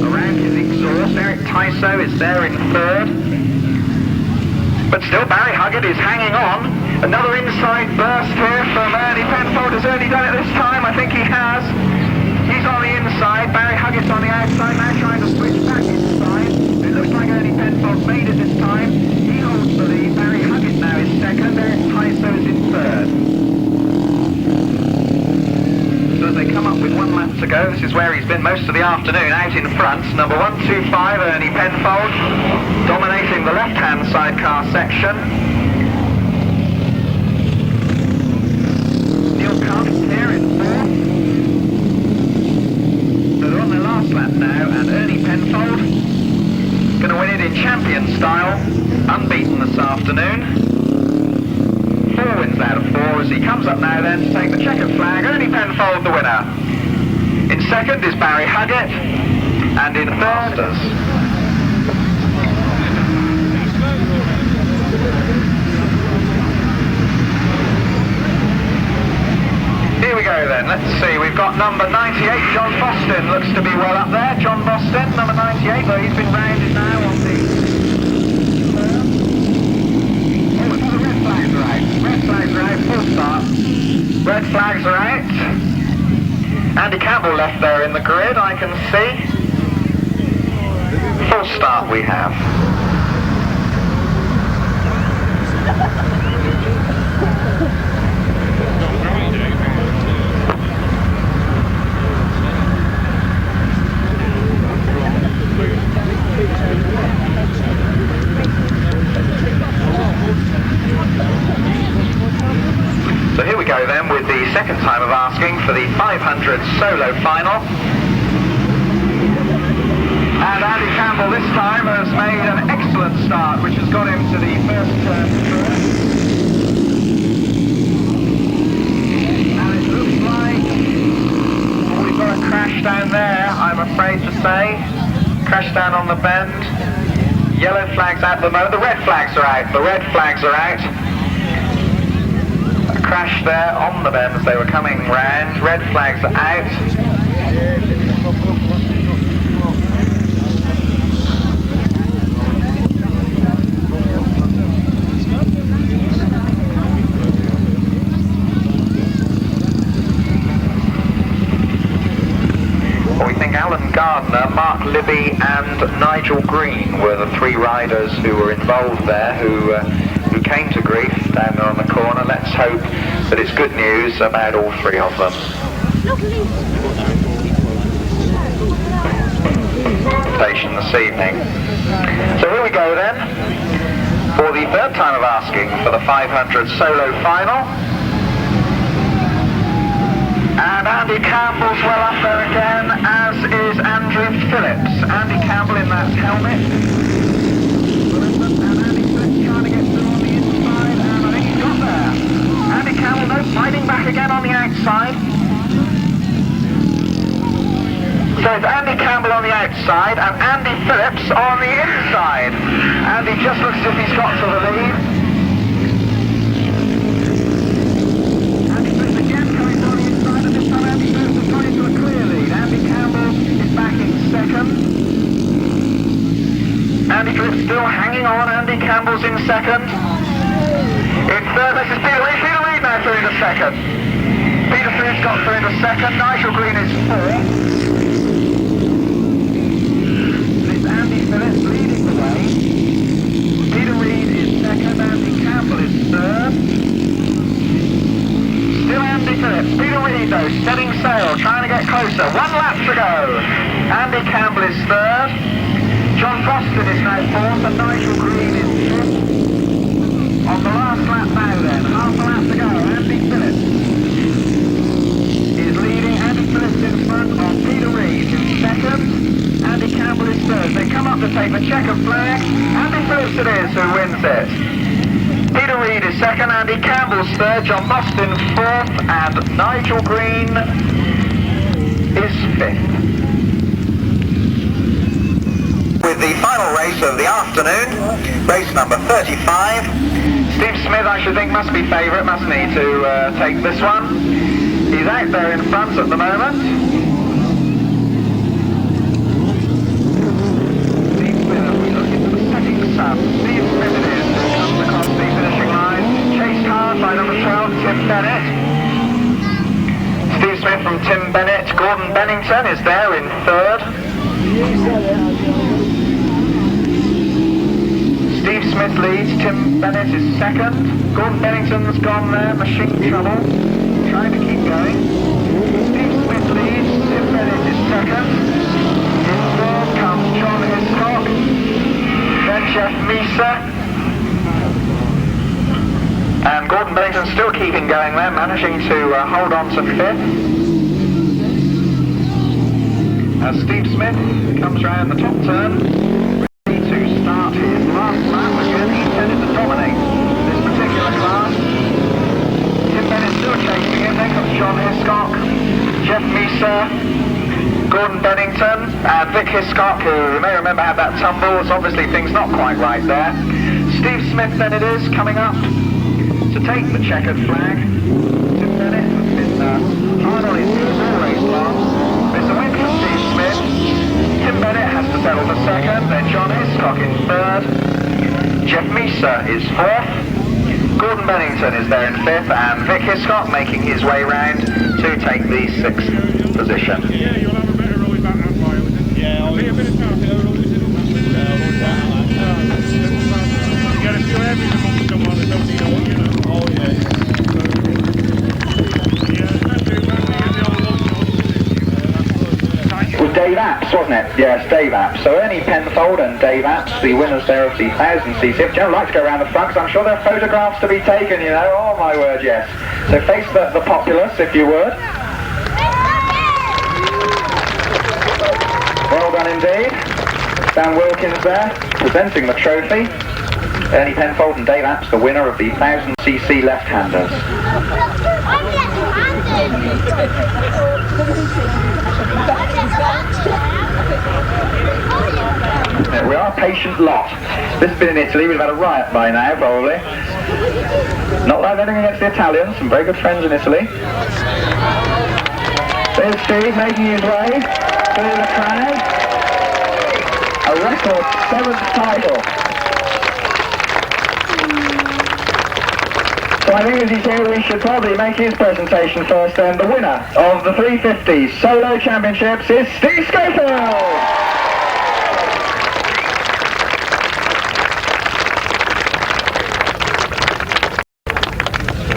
around his exhaust. Eric Tyso is there in third. But still, Barry Huggett is hanging on. Another inside burst here from Ernie Penfold. Has Ernie done it this time? I think he has. He's on the inside. Barry Huggett's on the outside. Now trying to switch back inside. It looks like Ernie Penfold made it this time. He holds the lead. Barry Huggett now is second. Eric Tyso is in third. So as they come up with 1 lap to go, this is where he's been most of the afternoon, out in front. Number 125, Ernie Penfold, dominating the left-hand sidecar section. Neil Cuff here in fourth. So they're on their last lap now, and Ernie Penfold going to win it in champion style, unbeaten this afternoon. 4 wins out of 4 as he comes up now then to take the checkered flag. Ernie Penfold the winner. In second is Barry Huggett, and in third here we go then, let's see, we've got number 98, John Boston, looks to be well up there. John Boston, number 98, though he's been rounded now on the red flags are out, full start. Red flags are out. Andy Campbell left there in the grid, I can see. Full start we have. So here we go then with the second time of asking for the 500 solo final. And Andy Campbell this time has made an excellent start, which has got him to the first turn first. And it looks like we've got a crash down there, I'm afraid to say. Crash down on the bend. Yellow flags out at the moment. The red flags are out. The red flags are out. Crash there on the bend as they were coming round. Red flags are out. Well, we think Alan Gardner, Mark Libby and Nigel Green were the 3 riders who were involved there, who came to grief down there on the corner. Let's hope that it's good news about all 3 of them. Station this evening. So here we go then, for the third time of asking for the 500 solo final. And Andy Campbell's well up there again, as is Andrew Phillips. Andy Campbell in that helmet. Andy Campbell, no, fighting back again on the outside. So it's Andy Campbell on the outside and Andy Phillips on the inside. Andy just looks as if he's got to the lead. Andy Phillips again coming on the inside, and this time Andy Phillips has got into a clear lead. Andy Campbell is back in second. Andy Phillips still hanging on. Andy Campbell's in second. In third, this is Peter Reid. Peter Reid now through into second. Peter Reid's got through into second. Nigel Green is fourth. It's Andy Phillips leading the way. Peter Reid is second. Andy Campbell is third. Still Andy Phillips. Peter Reid though, setting sail, trying to get closer. 1 lap to go. Andy Campbell is third. John Boston is now fourth, and Nigel Green is fifth. On the last lap now then, half a lap to go. Andy Phillips is leading. Andy Phillips in front of Peter Reid in second. Andy Campbell is third. They come up to take the checkered flag. Andy Phillips it is who wins it. Peter Reid is second, Andy Campbell's third, John Boston fourth, and Nigel Green is fifth. With the final race of the afternoon, race number 35. Steve Smith, I should think, must be favourite, mustn't he, to take this one. He's out there in front at the moment. Steve Smith, we look into the setting sun. Steve Smith it is, who comes across the finishing line. Chased hard by number 12, Tim Bennett. Steve Smith from Tim Bennett. Gordon Bennington is there in third. Steve Smith leads, Tim Bennett is second. Gordon Bennington's gone there, machine trouble, trying to keep going. Steve Smith leads, Tim Bennett is second. In third comes John Hiscock, then Jeff Meeser. And Gordon Bennington still keeping going there, managing to hold on to fifth. As Steve Smith comes round the top turn, start his last lap. Again, he intended to dominate this particular class. Tim Bennett still chasing him. Then comes John Hiscock, Jeff Meeser, Gordon Bennington, and Vic Hiscock, who you may remember had that tumble. So obviously things not quite right there. Steve Smith then it is, coming up to take the checkered flag. Tim Bennett has been hard on his knees all race long. There's a win for Steve Smith. Tim Bennett has to settle for second, then John Hiscock in third, Jeff Meeser is fourth, Gordon Bennington is there in fifth, and Vic Hiscock making his way round to take the sixth position. Yeah, you'll have a better roll with that while, isn't it? Yeah, I'll be a bit of time to roll this in. You get a few heavies amongst them on the don't you know. Oh, yeah. Was Dave Apps, wasn't it? Yes, Dave Apps. So Ernie Penfold and Dave Apps, the winners there of the 1000cc. Joe, I'd like to go around the front because I'm sure there are photographs to be taken, you know. Oh my word, yes. So face the populace, if you would. Well done indeed. Dan Wilkins there, presenting the trophy. Ernie Penfold and Dave Apps, the winner of the 1000cc left-handers. We are a patient lot. This has been in Italy, we've had a riot by now, probably. Not like anything against the Italians, some very good friends in Italy. There's Steve making his way through the crowd. A record 7th title. So I think as he's here, we should probably make his presentation first then. The winner of the 350 Solo Championships is Steve Schofield!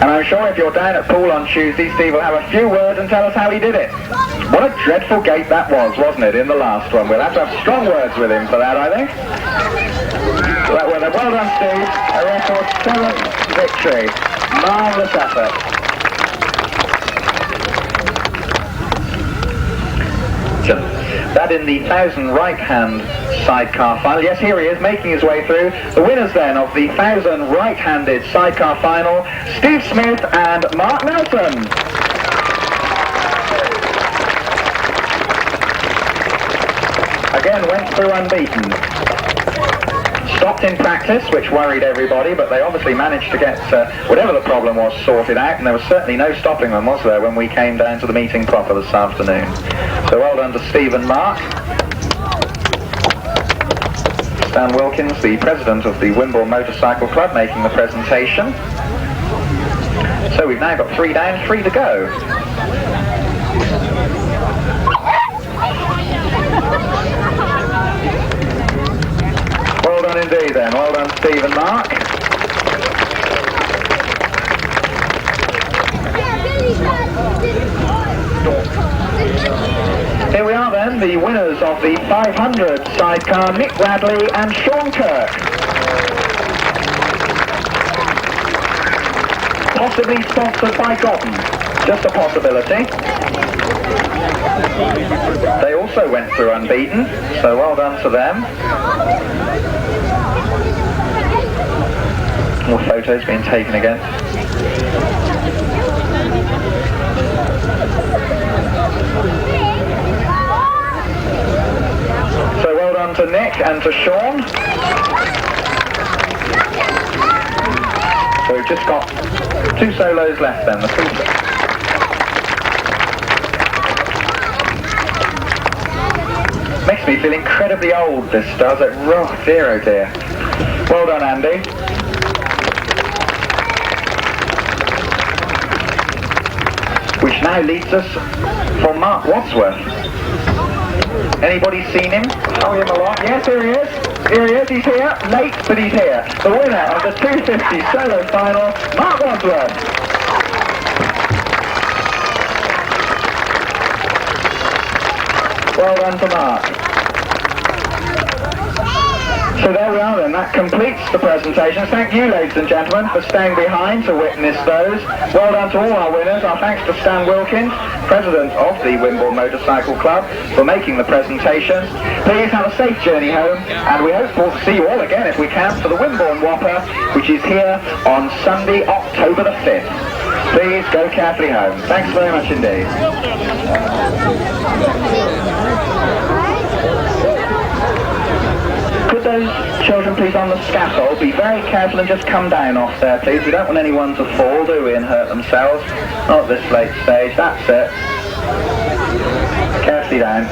And I'm sure if you're down at Poole on Tuesday, Steve will have a few words and tell us how he did it. What a dreadful gate that was, wasn't it, in the last one? We'll have to have strong words with him for that, I think. Well done, Steve. A record 7th victory. Marvellous effort. That in the 1000 right-hand sidecar final. Yes, here he is, making his way through. The winners then of the 1000 right-handed sidecar final, Steve Smith and Mark Nelson. Again, went through unbeaten. Stopped in practice, which worried everybody, but they obviously managed to get whatever the problem was sorted out, and there was certainly no stopping them, was there, when we came down to the meeting proper this afternoon. So well done to Steve and Mark. Stan Wilkins, the president of the Wimble Motorcycle Club, making the presentation. So we've now got 3 down, 3 to go. Well done indeed then, well done Steve and Mark. Here we are then, the winners of the 500 sidecar, Nick Radley and Sean Kirk. Possibly sponsored by Godden, just a possibility. They also went through unbeaten, so well done to them. We'll photos being taken again. So well done to Nick and to Sean. So we've just got 2 solos left then, the 2. Makes me feel incredibly old, this does it. Oh dear, oh dear. Well done, Andy. Which now leads us for Mark Wadsworth. Anybody seen him? Show him a lot. Yes, here he is. Here he is. He's here. Late, but he's here. The winner of the 250 solo final, Mark Wadsworth. Well done to Mark. So there we are then, that completes the presentation. Thank you, ladies and gentlemen, for staying behind to witness those. Well done to all our winners. Our thanks to Stan Wilkins, President of the Wimborne Motorcycle Club, for making the presentation. Please have a safe journey home, and we hope to see you all again, if we can, for the Wimborne Whopper, which is here on Sunday, October the 5th. Please go carefully home. Thanks very much indeed. Could those children please on the scaffold be very careful and just come down off there, please? We don't want anyone to fall, do we, and hurt themselves? Not at this late stage. That's it. Carefully down.